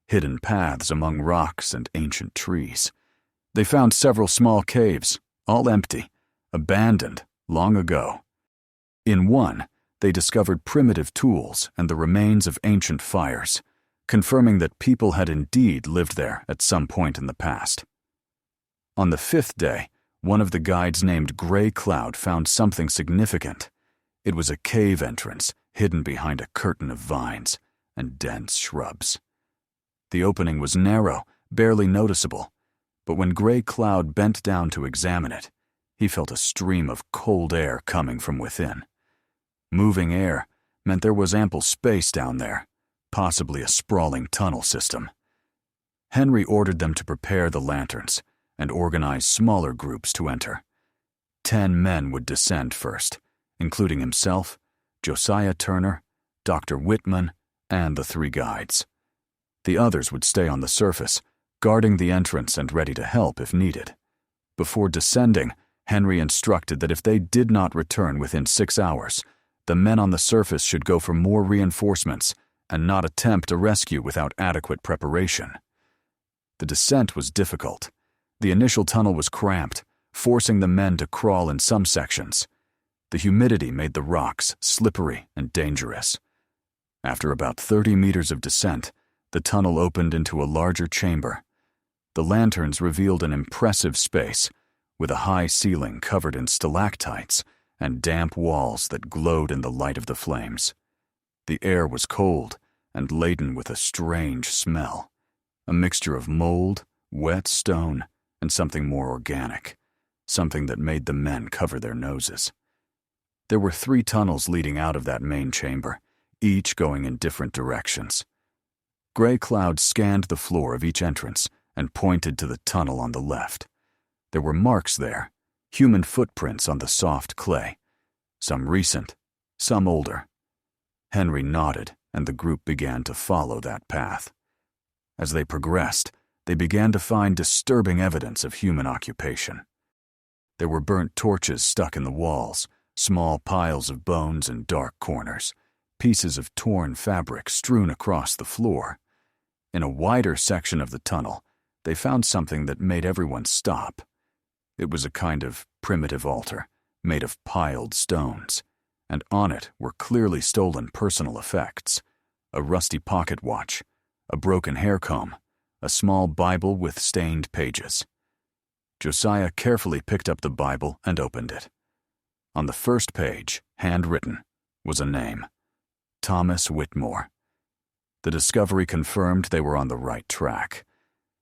hidden paths among rocks and ancient trees. They found several small caves, all empty, abandoned long ago. In one, they discovered primitive tools and the remains of ancient fires, confirming that people had indeed lived there at some point in the past. On the 5th day, one of the guides named Gray Cloud found something significant. It was a cave entrance hidden behind a curtain of vines and dense shrubs. The opening was narrow, barely noticeable, but when Gray Cloud bent down to examine it, he felt a stream of cold air coming from within. Moving air meant there was ample space down there, possibly a sprawling tunnel system. Henry ordered them to prepare the lanterns and organize smaller groups to enter. 10 men would descend first, including himself, Josiah Turner, Dr. Whitman, and the 3 guides. The others would stay on the surface, guarding the entrance and ready to help if needed. Before descending, Henry instructed that if they did not return within 6 hours, the men on the surface should go for more reinforcements and not attempt a rescue without adequate preparation. The descent was difficult. The initial tunnel was cramped, forcing the men to crawl in some sections. The humidity made the rocks slippery and dangerous. After about 30 meters of descent, the tunnel opened into a larger chamber. The lanterns revealed an impressive space, with a high ceiling covered in stalactites and damp walls that glowed in the light of the flames. The air was cold and laden with a strange smell, a mixture of mold, wet stone, and something more organic, something that made the men cover their noses. There were 3 tunnels leading out of that main chamber, each going in different directions. Gray Cloud scanned the floor of each entrance and pointed to the tunnel on the left. There were marks there, human footprints on the soft clay, some recent, some older. Henry nodded, and the group began to follow that path. As they progressed, they began to find disturbing evidence of human occupation. There were burnt torches stuck in the walls, small piles of bones in dark corners, pieces of torn fabric strewn across the floor. In a wider section of the tunnel, they found something that made everyone stop. It was a kind of primitive altar, made of piled stones, and on it were clearly stolen personal effects: a rusty pocket watch, a broken hair comb, a small Bible with stained pages. Josiah carefully picked up the Bible and opened it. On the first page, handwritten, was a name: Thomas Whitmore. The discovery confirmed they were on the right track.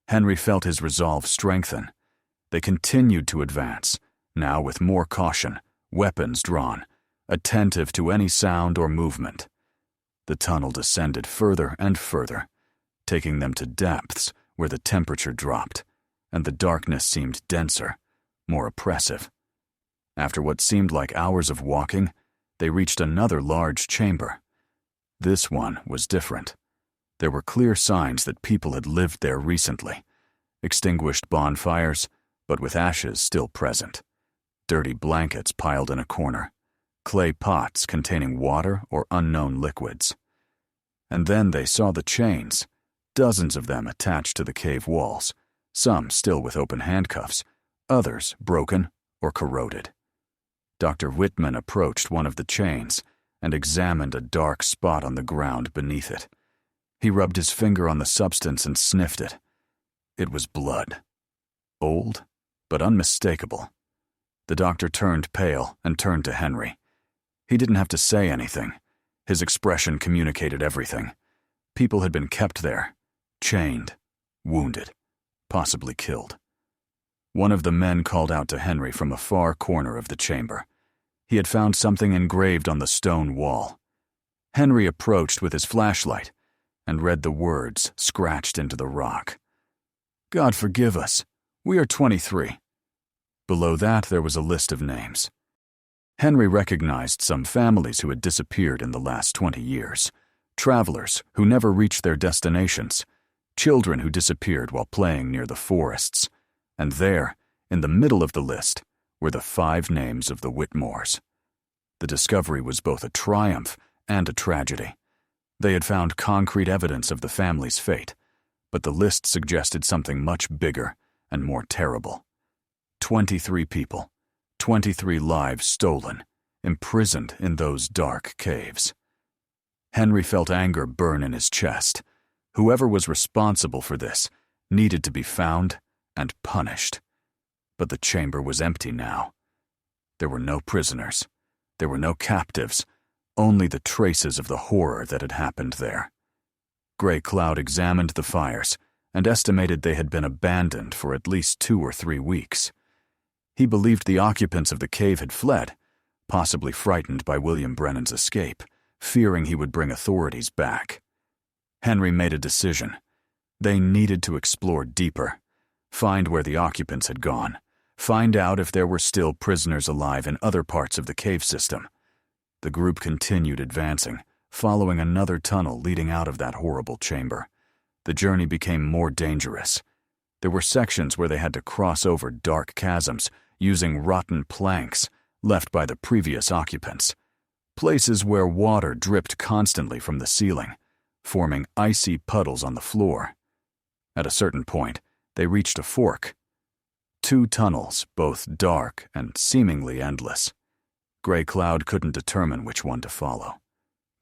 Henry felt his resolve strengthen. They continued to advance, now with more caution, weapons drawn, attentive to any sound or movement. The tunnel descended further and further, taking them to depths where the temperature dropped, and the darkness seemed denser, more oppressive. After what seemed like hours of walking, they reached another large chamber. This one was different. There were clear signs that people had lived there recently: extinguished bonfires, but with ashes still present, dirty blankets piled in a corner, clay pots containing water or unknown liquids. And then they saw the chains, dozens of them attached to the cave walls, some still with open handcuffs, others broken or corroded. Dr. Whitman approached one of the chains and examined a dark spot on the ground beneath it. He rubbed his finger on the substance and sniffed it. It was blood. Old, but unmistakable. The doctor turned pale and turned to Henry. He didn't have to say anything. His expression communicated everything. People had been kept there, chained, wounded, possibly killed. One of the men called out to Henry from a far corner of the chamber. He had found something engraved on the stone wall. Henry approached with his flashlight and read the words scratched into the rock. "God forgive us. We are 23. Below that there was a list of names. Henry recognized some families who had disappeared in the last 20 years, travelers who never reached their destinations, children who disappeared while playing near the forests, and there, in the middle of the list, were the 5 names of the Whitmores. The discovery was both a triumph and a tragedy. They had found concrete evidence of the family's fate, but the list suggested something much bigger and more terrible. 23 people, 23 lives stolen, imprisoned in those dark caves. Henry felt anger burn in his chest. Whoever was responsible for this needed to be found and punished. But the chamber was empty now. There were no prisoners. There were no captives, only the traces of the horror that had happened there. Gray Cloud examined the fires and estimated they had been abandoned for at least 2 or 3 weeks. He believed the occupants of the cave had fled, possibly frightened by William Brennan's escape, fearing he would bring authorities back. Henry made a decision. They needed to explore deeper, find where the occupants had gone, find out if there were still prisoners alive in other parts of the cave system. The group continued advancing, following another tunnel leading out of that horrible chamber. The journey became more dangerous. There were sections where they had to cross over dark chasms using rotten planks left by the previous occupants, places where water dripped constantly from the ceiling, forming icy puddles on the floor. At a certain point, they reached a fork. 2 tunnels, both dark and seemingly endless. Gray Cloud couldn't determine which one to follow.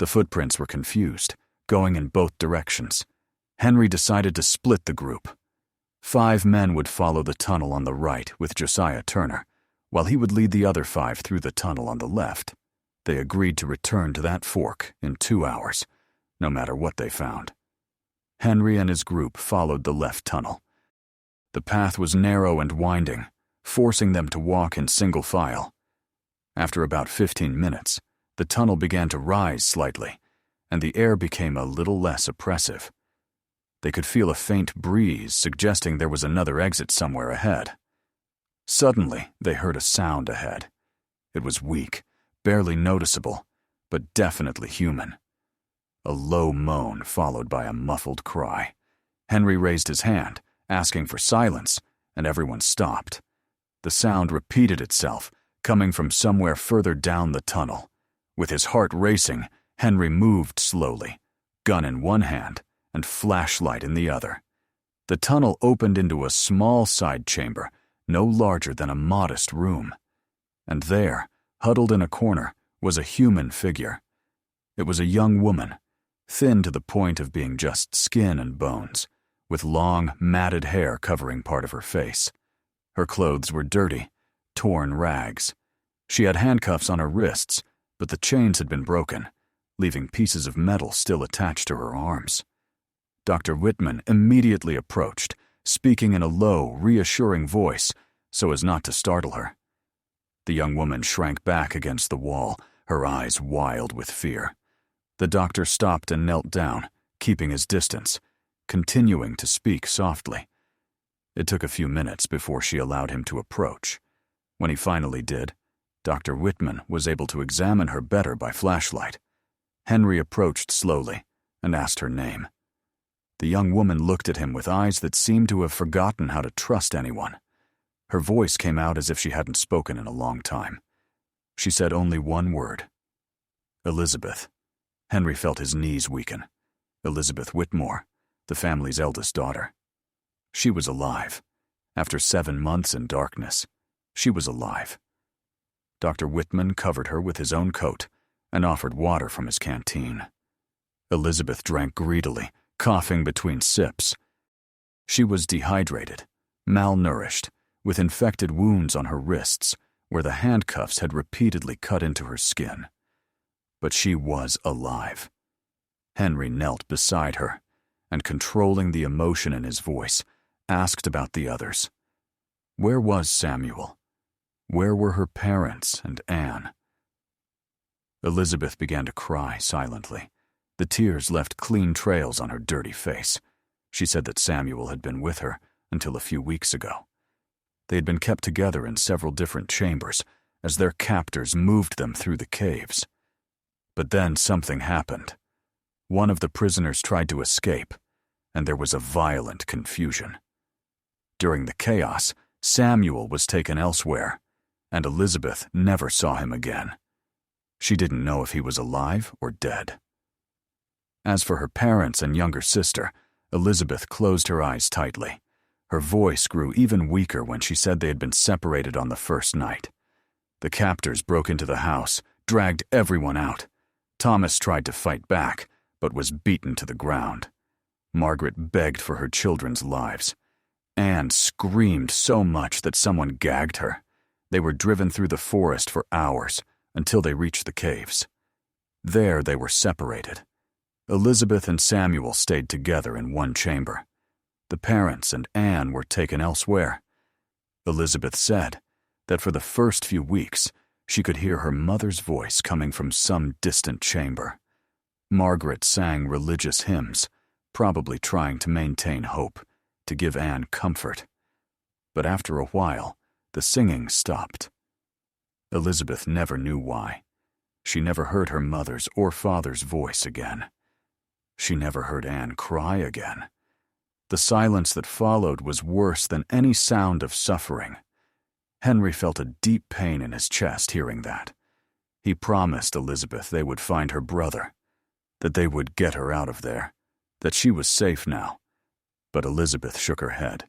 The footprints were confused, going in both directions. Henry decided to split the group. 5 men would follow the tunnel on the right with Josiah Turner, while he would lead the other 5 through the tunnel on the left. They agreed to return to that fork in 2 hours, no matter what they found. Henry and his group followed the left tunnel. The path was narrow and winding, forcing them to walk in single file. After about 15 minutes, the tunnel began to rise slightly, and the air became a little less oppressive. They could feel a faint breeze suggesting there was another exit somewhere ahead. Suddenly, they heard a sound ahead. It was weak, barely noticeable, but definitely human. A low moan followed by a muffled cry. Henry raised his hand, asking for silence, and everyone stopped. The sound repeated itself, coming from somewhere further down the tunnel. With his heart racing, Henry moved slowly, gun in one hand and flashlight in the other. The tunnel opened into a small side chamber, no larger than a modest room. And there, huddled in a corner, was a human figure. It was a young woman, thin to the point of being just skin and bones, with long, matted hair covering part of her face. Her clothes were dirty, torn rags. She had handcuffs on her wrists, but the chains had been broken, leaving pieces of metal still attached to her arms. Dr. Whitman immediately approached, speaking in a low, reassuring voice so as not to startle her. The young woman shrank back against the wall, her eyes wild with fear. The doctor stopped and knelt down, keeping his distance, continuing to speak softly. It took a few minutes before she allowed him to approach. When he finally did, Dr. Whitman was able to examine her better by flashlight. Henry approached slowly and asked her name. The young woman looked at him with eyes that seemed to have forgotten how to trust anyone. Her voice came out as if she hadn't spoken in a long time. She said only one word. Elizabeth. Henry felt his knees weaken. Elizabeth Whitmore, the family's eldest daughter. She was alive. After 7 months in darkness, she was alive. Dr. Whitman covered her with his own coat and offered water from his canteen. Elizabeth drank greedily, coughing between sips. She was dehydrated, malnourished, with infected wounds on her wrists where the handcuffs had repeatedly cut into her skin. But she was alive. Henry knelt beside her and, controlling the emotion in his voice, asked about the others. Where was Samuel? Where were her parents and Anne? Elizabeth began to cry silently. The tears left clean trails on her dirty face. She said that Samuel had been with her until a few weeks ago. They had been kept together in several different chambers as their captors moved them through the caves. But then something happened. One of the prisoners tried to escape, and there was a violent confusion. During the chaos, Samuel was taken elsewhere, and Elizabeth never saw him again. She didn't know if he was alive or dead. As for her parents and younger sister, Elizabeth closed her eyes tightly. Her voice grew even weaker when she said they had been separated on the first night. The captors broke into the house, dragged everyone out. Thomas tried to fight back, but was beaten to the ground. Margaret begged for her children's lives. Anne screamed so much that someone gagged her. They were driven through the forest for hours until they reached the caves. There they were separated. Elizabeth and Samuel stayed together in one chamber. The parents and Anne were taken elsewhere. Elizabeth said that for the first few weeks, she could hear her mother's voice coming from some distant chamber. Margaret sang religious hymns, probably trying to maintain hope, to give Anne comfort. But after a while, the singing stopped. Elizabeth never knew why. She never heard her mother's or father's voice again. She never heard Anne cry again. The silence that followed was worse than any sound of suffering. Henry felt a deep pain in his chest hearing that. He promised Elizabeth they would find her brother, that they would get her out of there, that she was safe now. But Elizabeth shook her head.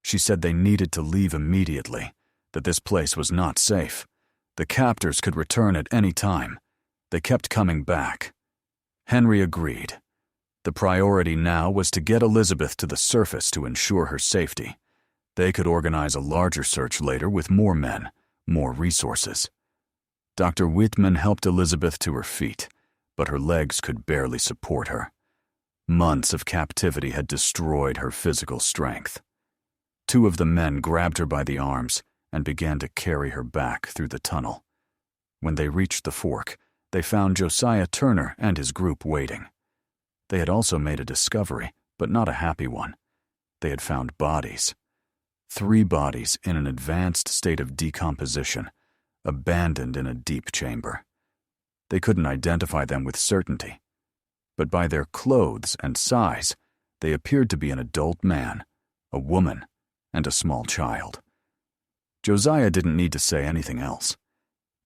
She said they needed to leave immediately, that this place was not safe. The captors could return at any time. They kept coming back. Henry agreed. The priority now was to get Elizabeth to the surface to ensure her safety. They could organize a larger search later with more men, more resources. Dr. Whitman helped Elizabeth to her feet, but her legs could barely support her. Months of captivity had destroyed her physical strength. 2 of the men grabbed her by the arms and began to carry her back through the tunnel. When they reached the fork, they found Josiah Turner and his group waiting. They had also made a discovery, but not a happy one. They had found bodies. 3 bodies in an advanced state of decomposition, abandoned in a deep chamber. They couldn't identify them with certainty. but by their clothes and size, they appeared to be an adult man, a woman, and a small child. Josiah didn't need to say anything else.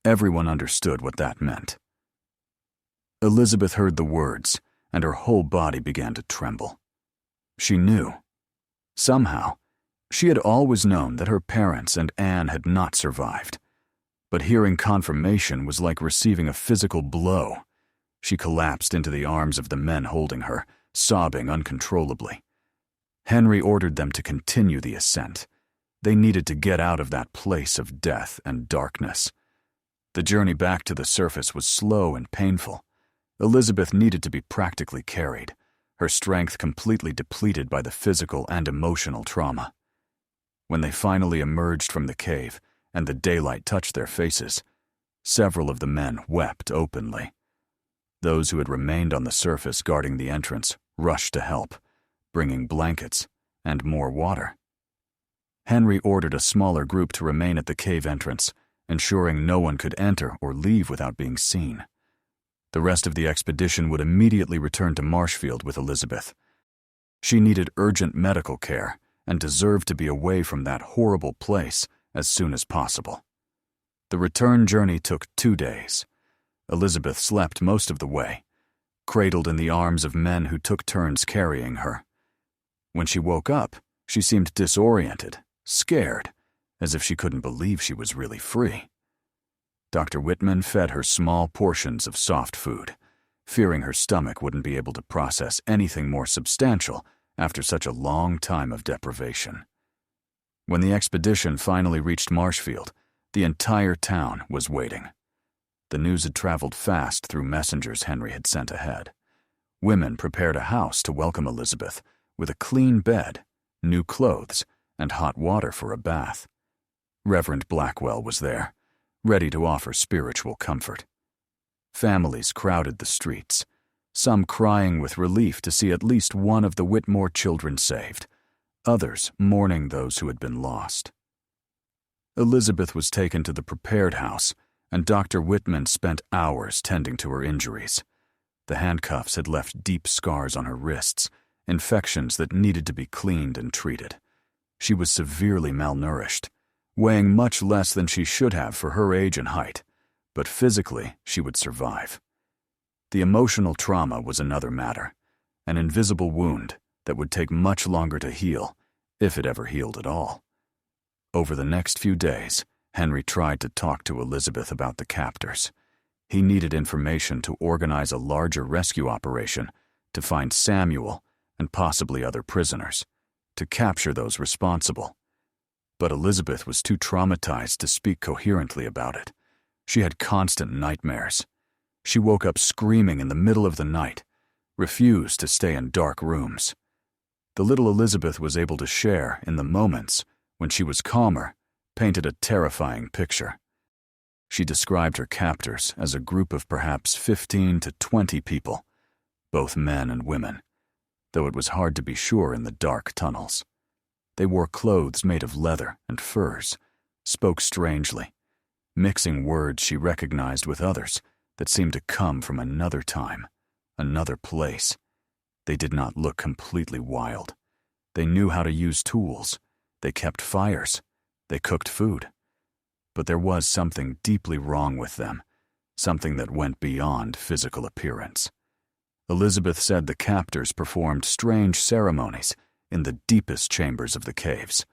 Everyone understood what that meant. Elizabeth heard the words, and her whole body began to tremble. She knew. Somehow, she had always known that her parents and Anne had not survived. But hearing confirmation was like receiving a physical blow. She collapsed into the arms of the men holding her, sobbing uncontrollably. Henry ordered them to continue the ascent. They needed to get out of that place of death and darkness. The journey back to the surface was slow and painful. Elizabeth needed to be practically carried, her strength completely depleted by the physical and emotional trauma. When they finally emerged from the cave and the daylight touched their faces, several of the men wept openly. Those who had remained on the surface guarding the entrance rushed to help, bringing blankets and more water. Henry ordered a smaller group to remain at the cave entrance, ensuring no one could enter or leave without being seen. The rest of the expedition would immediately return to Marshfield with Elizabeth. She needed urgent medical care and deserved to be away from that horrible place as soon as possible. The return journey took 2 days. Elizabeth slept most of the way, cradled in the arms of men who took turns carrying her. When she woke up, she seemed disoriented, scared, as if she couldn't believe she was really free. Dr. Whitman fed her small portions of soft food, fearing her stomach wouldn't be able to process anything more substantial after such a long time of deprivation. When the expedition finally reached Marshfield, the entire town was waiting. The news had traveled fast through messengers Henry had sent ahead. Women prepared a house to welcome Elizabeth, with a clean bed, new clothes, and hot water for a bath. Reverend Blackwell was there, ready to offer spiritual comfort. Families crowded the streets, some crying with relief to see at least one of the Whitmore children saved, others mourning those who had been lost. Elizabeth was taken to the prepared house, and Dr. Whitman spent hours tending to her injuries. The handcuffs had left deep scars on her wrists, infections that needed to be cleaned and treated. She was severely malnourished, weighing much less than she should have for her age and height, but physically she would survive. The emotional trauma was another matter, an invisible wound that would take much longer to heal, if it ever healed at all. Over the next few days, Henry tried to talk to Elizabeth about the captors. He needed information to organize a larger rescue operation, to find Samuel and possibly other prisoners, to capture those responsible. But Elizabeth was too traumatized to speak coherently about it. She had constant nightmares. She woke up screaming in the middle of the night, refused to stay in dark rooms. The little Elizabeth was able to share in the moments when she was calmer, painted a terrifying picture. She described her captors as a group of perhaps 15 to 20 people, both men and women, though it was hard to be sure in the dark tunnels. They wore clothes made of leather and furs, spoke strangely, mixing words she recognized with others that seemed to come from another time, another place. They did not look completely wild. They knew how to use tools. They kept fires. They cooked food. But there was something deeply wrong with them, something that went beyond physical appearance. Elizabeth said the captors performed strange ceremonies in the deepest chambers of the caves.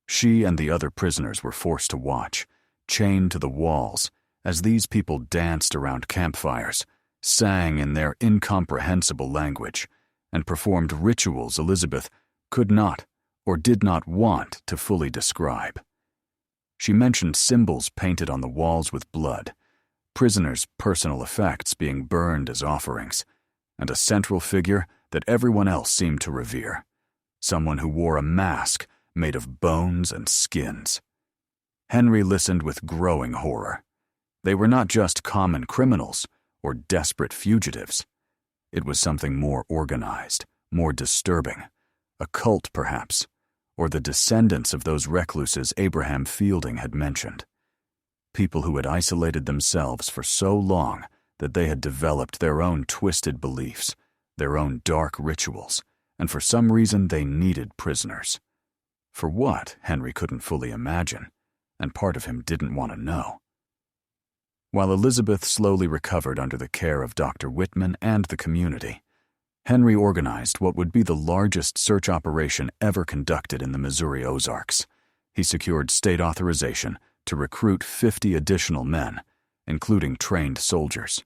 She and the other prisoners were forced to watch, chained to the walls, as these people danced around campfires, sang in their incomprehensible language, and performed rituals Elizabeth could not or did not want to fully describe. She mentioned symbols painted on the walls with blood, prisoners' personal effects being burned as offerings, and a central figure that everyone else seemed to revere, someone who wore a mask made of bones and skins. Henry listened with growing horror. They were not just common criminals or desperate fugitives. It was something more organized, more disturbing, a cult perhaps, or the descendants of those recluses Abraham Fielding had mentioned. People who had isolated themselves for so long that they had developed their own twisted beliefs their own dark rituals, and for some reason they needed prisoners. For what, Henry couldn't fully imagine, and part of him didn't want to know. While Elizabeth slowly recovered under the care of Dr. Whitman and the community, Henry organized what would be the largest search operation ever conducted in the Missouri Ozarks. He secured state authorization to recruit 50 additional men, including trained soldiers.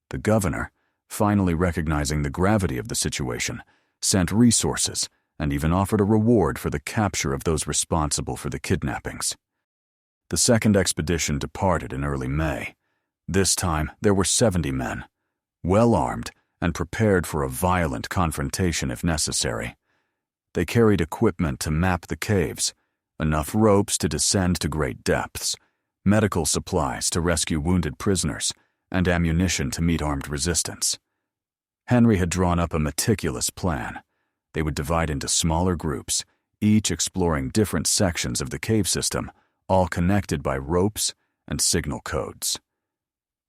The governor, finally recognizing the gravity of the situation, sent resources and even offered a reward for the capture of those responsible for the kidnappings. The second expedition departed in early May. This time, there were 70 men, well armed and prepared for a violent confrontation if necessary. They carried equipment to map the caves, enough ropes to descend to great depths, medical supplies to rescue wounded prisoners, and ammunition to meet armed resistance. Henry had drawn up a meticulous plan. They would divide into smaller groups, each exploring different sections of the cave system, all connected by ropes and signal codes.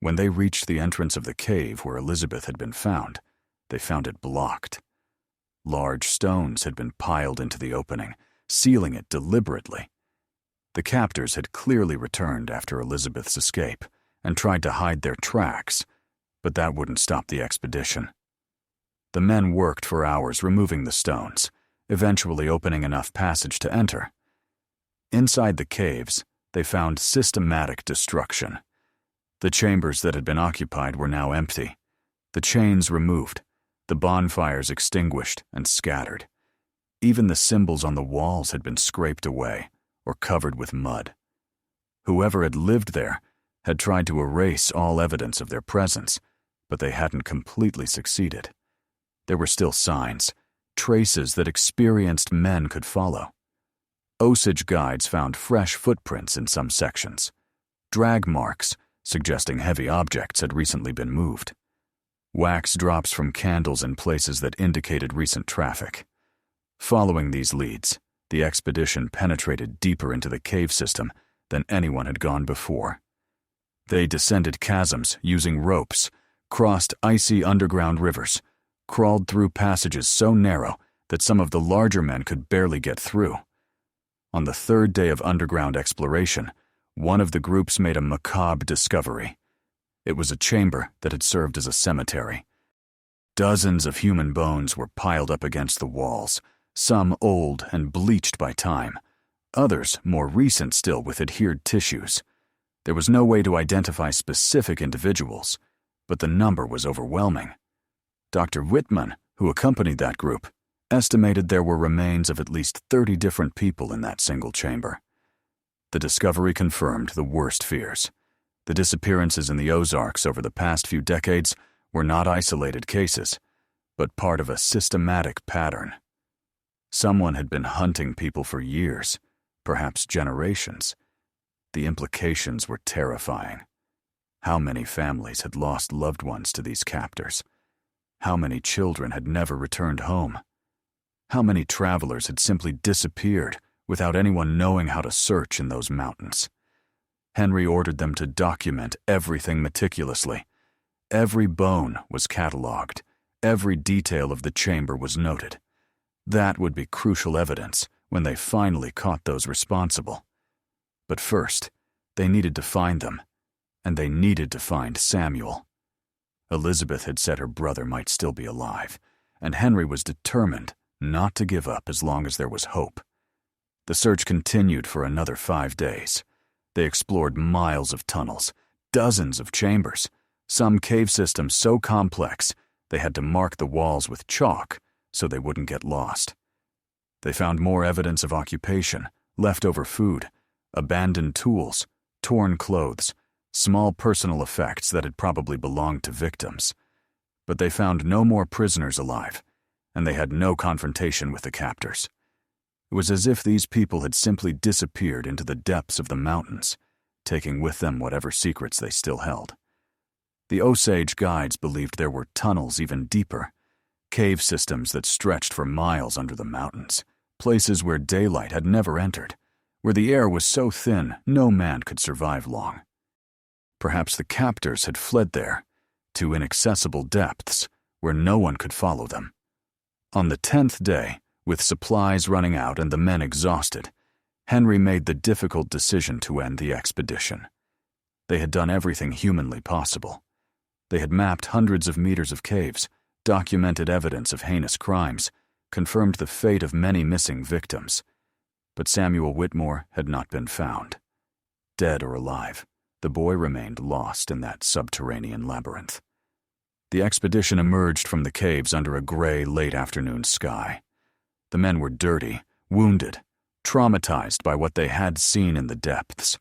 When they reached the entrance of the cave where Elizabeth had been found, they found it blocked. Large stones had been piled into the opening, sealing it deliberately. The captors had clearly returned after Elizabeth's escape and tried to hide their tracks, but that wouldn't stop the expedition. The men worked for hours removing the stones, eventually opening enough passage to enter. Inside the caves, they found systematic destruction. The chambers that had been occupied were now empty, the chains removed, the bonfires extinguished and scattered. Even the symbols on the walls had been scraped away or covered with mud. Whoever had lived there had tried to erase all evidence of their presence, but they hadn't completely succeeded. There were still signs, traces that experienced men could follow. Osage guides found fresh footprints in some sections, drag marks suggesting heavy objects had recently been moved, wax drops from candles in places that indicated recent traffic. Following these leads, the expedition penetrated deeper into the cave system than anyone had gone before. They descended chasms using ropes, crossed icy underground rivers, crawled through passages so narrow that some of the larger men could barely get through. On the third day of underground exploration, one of the groups made a macabre discovery. It was a chamber that had served as a cemetery. Dozens of human bones were piled up against the walls, some old and bleached by time, others more recent still with adhered tissues. There was no way to identify specific individuals, but the number was overwhelming. Dr. Whitman, who accompanied that group, estimated there were remains of at least 30 different people in that single chamber. The discovery confirmed the worst fears. The disappearances in the Ozarks over the past few decades were not isolated cases, but part of a systematic pattern. Someone had been hunting people for years, perhaps generations. The implications were terrifying. How many families had lost loved ones to these captors? How many children had never returned home? How many travelers had simply disappeared without anyone knowing how to search in those mountains? Henry ordered them to document everything meticulously. Every bone was cataloged. Every detail of the chamber was noted. That would be crucial evidence when they finally caught those responsible. But first, they needed to find them, and they needed to find Samuel. Elizabeth had said her brother might still be alive, and Henry was determined not to give up as long as there was hope. The search continued for another 5 days. They explored miles of tunnels, dozens of chambers, some cave systems so complex they had to mark the walls with chalk so they wouldn't get lost. They found more evidence of occupation, leftover food, abandoned tools, torn clothes, small personal effects that had probably belonged to victims. But they found no more prisoners alive, and they had no confrontation with the captors. It was as if these people had simply disappeared into the depths of the mountains, taking with them whatever secrets they still held. The Osage guides believed there were tunnels even deeper, cave systems that stretched for miles under the mountains, places where daylight had never entered, where the air was so thin no man could survive long. Perhaps the captors had fled there, to inaccessible depths, where no one could follow them. On the 10th day, with supplies running out and the men exhausted, Henry made the difficult decision to end the expedition. They had done everything humanly possible. They had mapped hundreds of meters of caves, documented evidence of heinous crimes, confirmed the fate of many missing victims. But Samuel Whitmore had not been found. Dead or alive, the boy remained lost in that subterranean labyrinth. The expedition emerged from the caves under a gray, late-afternoon sky. The men were dirty, wounded, traumatized by what they had seen in the depths.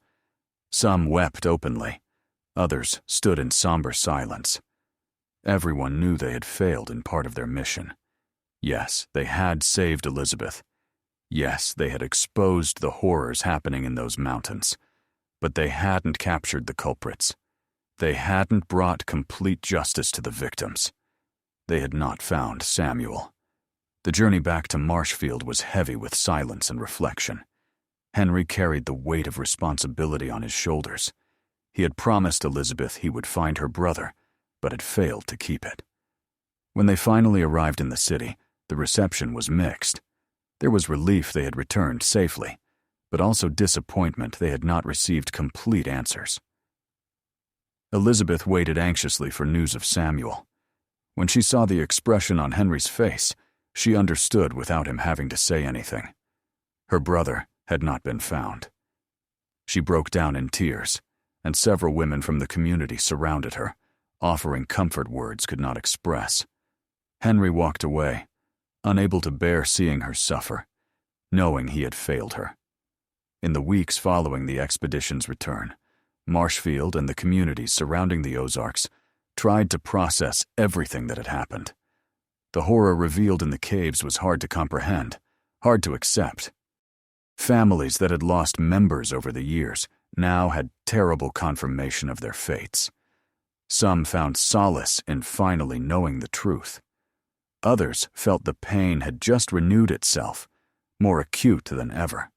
Some wept openly. Others stood in somber silence. Everyone knew they had failed in part of their mission. Yes, they had saved Elizabeth. Yes, they had exposed the horrors happening in those mountains. But they hadn't captured the culprits. They hadn't brought complete justice to the victims. They had not found Samuel. The journey back to Marshfield was heavy with silence and reflection. Henry carried the weight of responsibility on his shoulders. He had promised Elizabeth he would find her brother, but had failed to keep it. When they finally arrived in the city, the reception was mixed. There was relief they had returned safely, but also disappointment they had not received complete answers. Elizabeth waited anxiously for news of Samuel. When she saw the expression on Henry's face, she understood without him having to say anything. Her brother had not been found. She broke down in tears, and several women from the community surrounded her, offering comfort words could not express. Henry walked away, unable to bear seeing her suffer, knowing he had failed her. In the weeks following the expedition's return, Marshfield and the communities surrounding the Ozarks tried to process everything that had happened. The horror revealed in the caves was hard to comprehend, hard to accept. Families that had lost members over the years now had terrible confirmation of their fates. Some found solace in finally knowing the truth. Others felt the pain had just renewed itself, more acute than ever.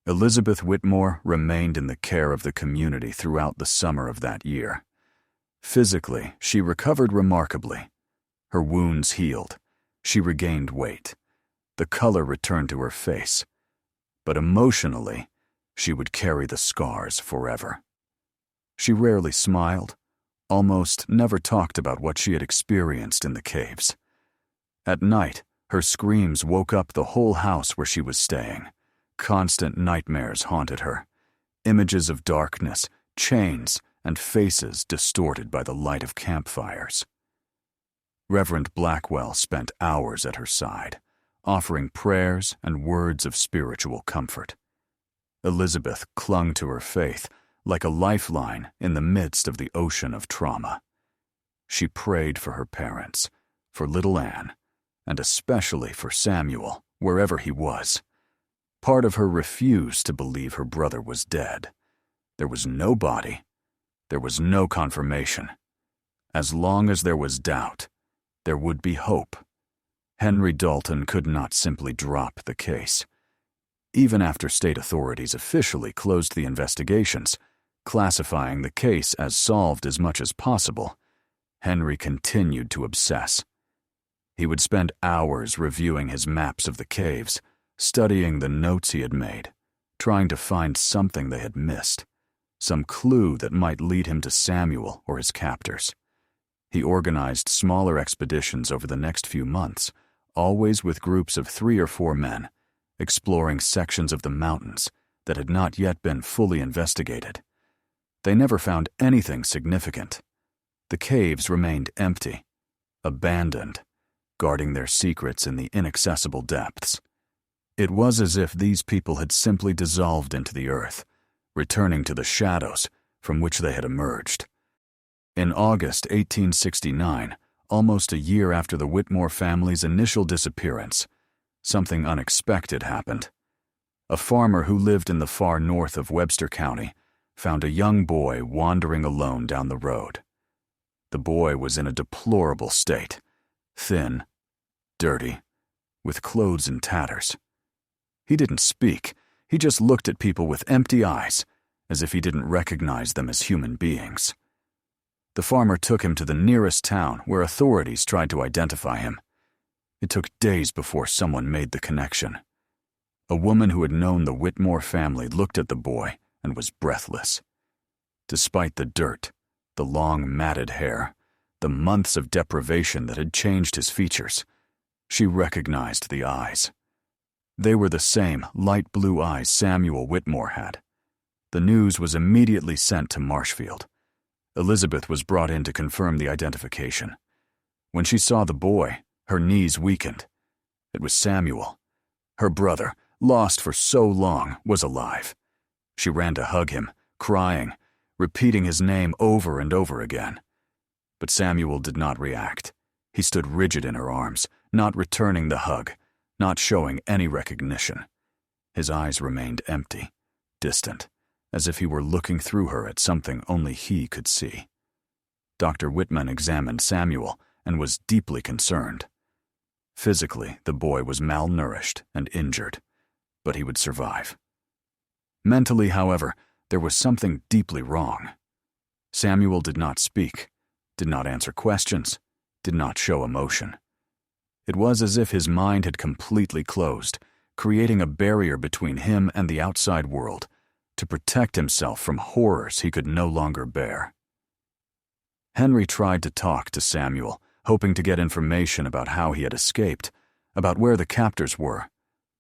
Elizabeth Whitmore remained in the care of the community throughout the summer of that year. Physically, she recovered remarkably. Her wounds healed. She regained weight. The color returned to her face. But emotionally, she would carry the scars forever. She rarely smiled, almost never talked about what she had experienced in the caves. At night, her screams woke up the whole house where she was staying. Constant nightmares haunted her. Images of darkness, chains, and faces distorted by the light of campfires. Reverend Blackwell spent hours at her side, offering prayers and words of spiritual comfort. Elizabeth clung to her faith like a lifeline in the midst of the ocean of trauma. She prayed for her parents, for little Anne, and especially for Samuel, wherever he was. Part of her refused to believe her brother was dead. There was no body. There was no confirmation. As long as there was doubt, there would be hope. Henry Dalton could not simply drop the case. Even after state authorities officially closed the investigations, classifying the case as solved as much as possible, Henry continued to obsess. He would spend hours reviewing his maps of the caves, studying the notes he had made, trying to find something they had missed, some clue that might lead him to Samuel or his captors. He organized smaller expeditions over the next few months, always with groups of 3 or 4 men, exploring sections of the mountains that had not yet been fully investigated. They never found anything significant. The caves remained empty, abandoned, guarding their secrets in the inaccessible depths. It was as if these people had simply dissolved into the earth, returning to the shadows from which they had emerged. In August 1869, almost a year after the Whitmore family's initial disappearance, something unexpected happened. A farmer who lived in the far north of Webster County found a young boy wandering alone down the road. The boy was in a deplorable state, thin, dirty, with clothes in tatters. He didn't speak. He just looked at people with empty eyes, as if he didn't recognize them as human beings. The farmer took him to the nearest town where authorities tried to identify him. It took days before someone made the connection. A woman who had known the Whitmore family looked at the boy and was breathless. Despite the dirt, the long matted hair, the months of deprivation that had changed his features, she recognized the eyes. They were the same light blue eyes Samuel Whitmore had. The news was immediately sent to Marshfield. Elizabeth was brought in to confirm the identification. When she saw the boy, her knees weakened. It was Samuel. Her brother, lost for so long, was alive. She ran to hug him, crying, repeating his name over and over again. But Samuel did not react. He stood rigid in her arms, not returning the hug, not showing any recognition. His eyes remained empty, distant, as if he were looking through her at something only he could see. Dr. Whitman examined Samuel and was deeply concerned. Physically, the boy was malnourished and injured, but he would survive. Mentally, however, there was something deeply wrong. Samuel did not speak, did not answer questions, did not show emotion. It was as if his mind had completely closed, creating a barrier between him and the outside world, to protect himself from horrors he could no longer bear. Henry tried to talk to Samuel, hoping to get information about how he had escaped, about where the captors were,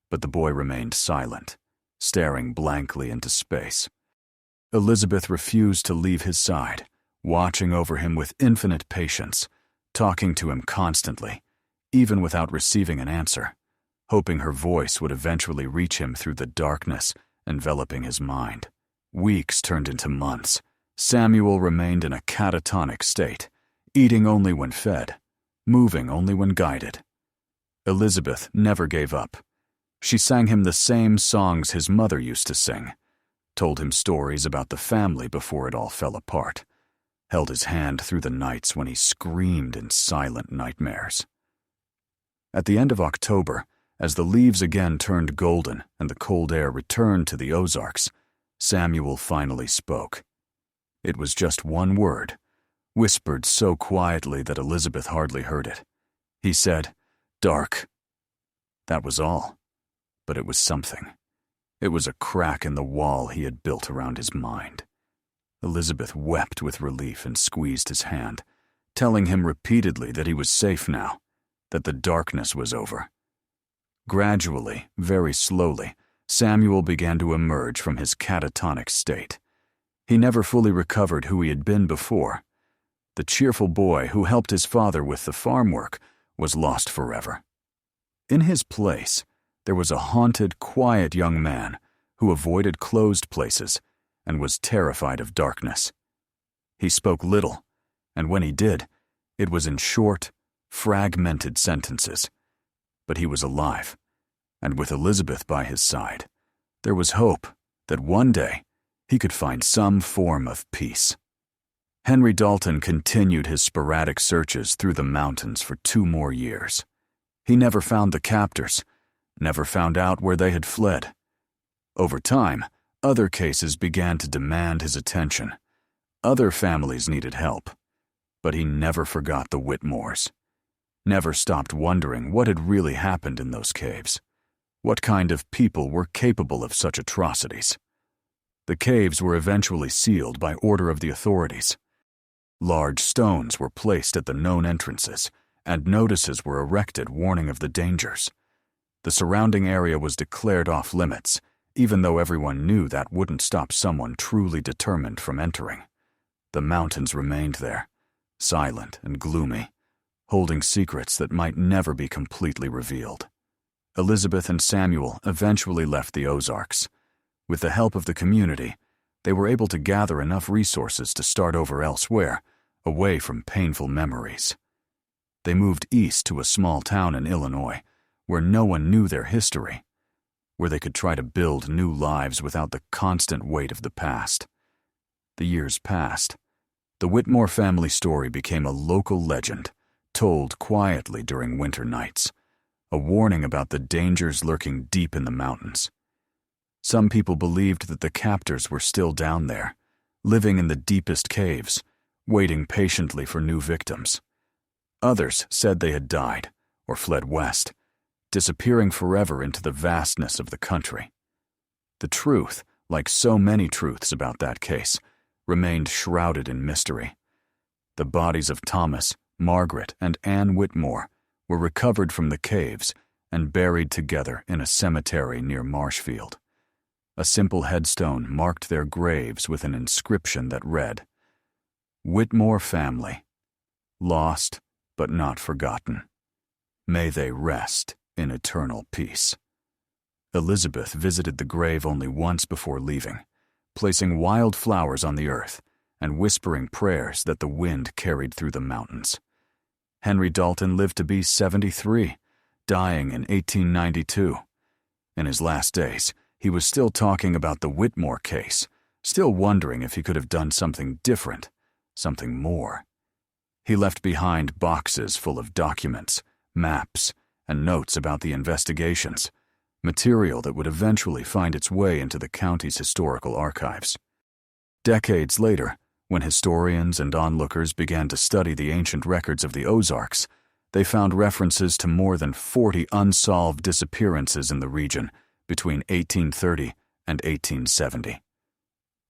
but the boy remained silent, staring blankly into space. Elizabeth refused to leave his side, watching over him with infinite patience, talking to him constantly, even without receiving an answer, hoping her voice would eventually reach him through the darkness enveloping his mind. Weeks turned into months. Samuel remained in a catatonic state, eating only when fed, moving only when guided. Elizabeth never gave up. She sang him the same songs his mother used to sing, told him stories about the family before it all fell apart, held his hand through the nights when he screamed in silent nightmares. At the end of October, as the leaves again turned golden and the cold air returned to the Ozarks, Samuel finally spoke. It was just one word, whispered so quietly that Elizabeth hardly heard it. He said, "Dark." That was all, but it was something. It was a crack in the wall he had built around his mind. Elizabeth wept with relief and squeezed his hand, telling him repeatedly that he was safe now, that the darkness was over. Gradually, very slowly, Samuel began to emerge from his catatonic state. He never fully recovered who he had been before. The cheerful boy who helped his father with the farm work was lost forever. In his place, there was a haunted, quiet young man who avoided closed places and was terrified of darkness. He spoke little, and when he did, it was in short, fragmented sentences. But he was alive, and with Elizabeth by his side, there was hope that one day he could find some form of peace. Henry Dalton continued his sporadic searches through the mountains for 2 more years. He never found the captors, never found out where they had fled. Over time, other cases began to demand his attention. Other families needed help, but he never forgot the Whitmores. Never stopped wondering what had really happened in those caves. What kind of people were capable of such atrocities? The caves were eventually sealed by order of the authorities. Large stones were placed at the known entrances, and notices were erected warning of the dangers. The surrounding area was declared off limits, even though everyone knew that wouldn't stop someone truly determined from entering. The mountains remained there, silent and gloomy, holding secrets that might never be completely revealed. Elizabeth and Samuel eventually left the Ozarks. With the help of the community, they were able to gather enough resources to start over elsewhere, away from painful memories. They moved east to a small town in Illinois, where no one knew their history, where they could try to build new lives without the constant weight of the past. The years passed. The Whitmore family story became a local legend, told quietly during winter nights, a warning about the dangers lurking deep in the mountains. Some people believed that the captors were still down there, living in the deepest caves, waiting patiently for new victims. Others said they had died or fled west, disappearing forever into the vastness of the country. The truth, like so many truths about that case, remained shrouded in mystery. The bodies of Thomas, Margaret, and Ann Whitmore were recovered from the caves and buried together in a cemetery near Marshfield. A simple headstone marked their graves with an inscription that read, "Whitmore family, lost but not forgotten. May they rest in eternal peace." Elizabeth visited the grave only once before leaving, placing wild flowers on the earth and whispering prayers that the wind carried through the mountains. Henry Dalton lived to be 73, dying in 1892. In his last days, he was still talking about the Whitmore case, still wondering if he could have done something different, something more. He left behind boxes full of documents, maps, and notes about the investigations, material that would eventually find its way into the county's historical archives. Decades later, when historians and onlookers began to study the ancient records of the Ozarks, they found references to more than 40 unsolved disappearances in the region between 1830 and 1870.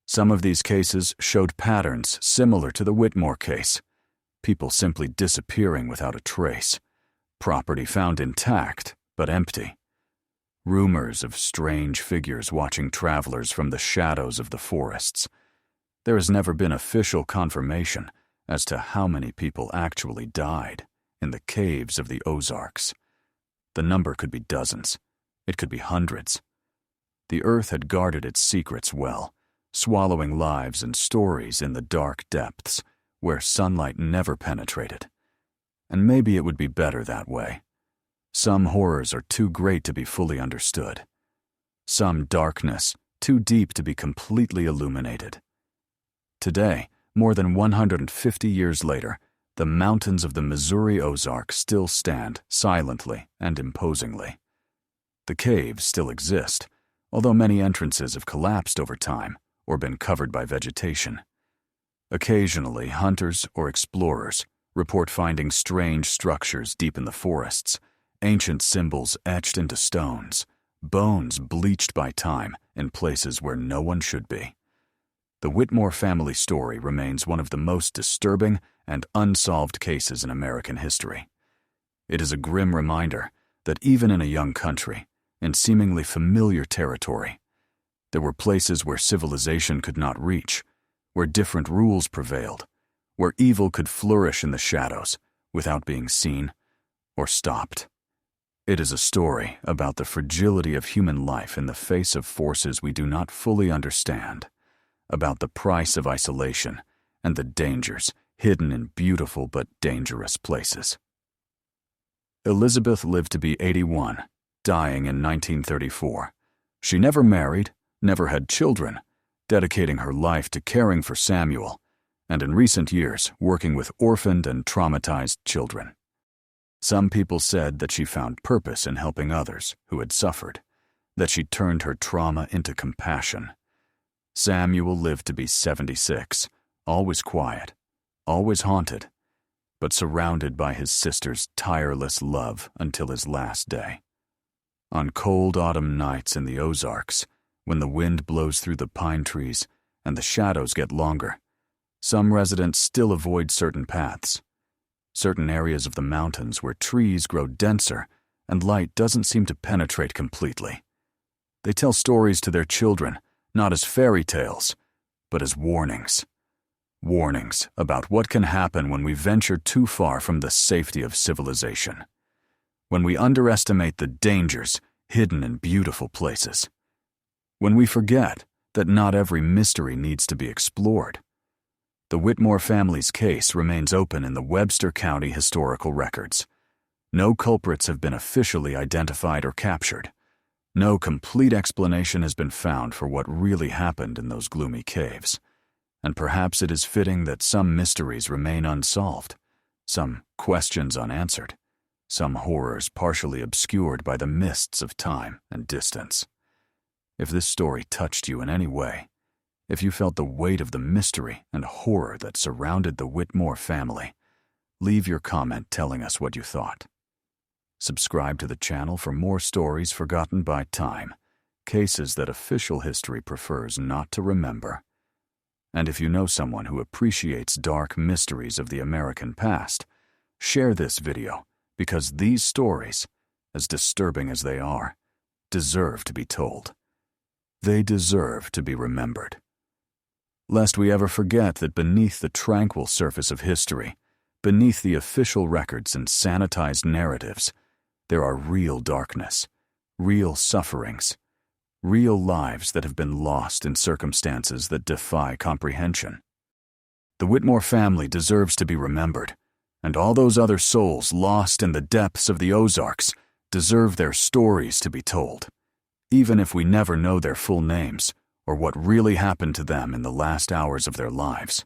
Some of these cases showed patterns similar to the Whitmore case, people simply disappearing without a trace, property found intact but empty, rumors of strange figures watching travelers from the shadows of the forests. There has never been official confirmation as to how many people actually died in the caves of the Ozarks. The number could be dozens. It could be hundreds. The earth had guarded its secrets well, swallowing lives and stories in the dark depths where sunlight never penetrated. And maybe it would be better that way. Some horrors are too great to be fully understood. Some darkness too deep to be completely illuminated. Today, more than 150 years later, the mountains of the Missouri Ozarks still stand silently and imposingly. The caves still exist, although many entrances have collapsed over time or been covered by vegetation. Occasionally, hunters or explorers report finding strange structures deep in the forests, ancient symbols etched into stones, bones bleached by time in places where no one should be. The Whitmore family story remains one of the most disturbing and unsolved cases in American history. It is a grim reminder that even in a young country, in seemingly familiar territory, there were places where civilization could not reach, where different rules prevailed, where evil could flourish in the shadows without being seen or stopped. It is a story about the fragility of human life in the face of forces we do not fully understand, about the price of isolation and the dangers hidden in beautiful but dangerous places. Elizabeth lived to be 81, dying in 1934. She never married, never had children, dedicating her life to caring for Samuel, and in recent years working with orphaned and traumatized children. Some people said that she found purpose in helping others who had suffered, that she turned her trauma into compassion. Samuel lived to be 76, always quiet, always haunted, but surrounded by his sister's tireless love until his last day. On cold autumn nights in the Ozarks, when the wind blows through the pine trees and the shadows get longer, some residents still avoid certain paths, certain areas of the mountains where trees grow denser and light doesn't seem to penetrate completely. They tell stories to their children, not as fairy tales, but as warnings. Warnings about what can happen when we venture too far from the safety of civilization, when we underestimate the dangers hidden in beautiful places, when we forget that not every mystery needs to be explored. The Whitmore family's case remains open in the Webster County historical records. No culprits have been officially identified or captured. No complete explanation has been found for what really happened in those gloomy caves. And perhaps it is fitting that some mysteries remain unsolved, some questions unanswered, some horrors partially obscured by the mists of time and distance. If this story touched you in any way, if you felt the weight of the mystery and horror that surrounded the Whitmore family, leave your comment telling us what you thought. Subscribe to the channel for more stories forgotten by time, cases that official history prefers not to remember. And if you know someone who appreciates dark mysteries of the American past, share this video, because these stories, as disturbing as they are, deserve to be told. They deserve to be remembered. Lest we ever forget that beneath the tranquil surface of history, beneath the official records and sanitized narratives, there are real darkness, real sufferings, real lives that have been lost in circumstances that defy comprehension. The Whitmore family deserves to be remembered, and all those other souls lost in the depths of the Ozarks deserve their stories to be told, even if we never know their full names or what really happened to them in the last hours of their lives.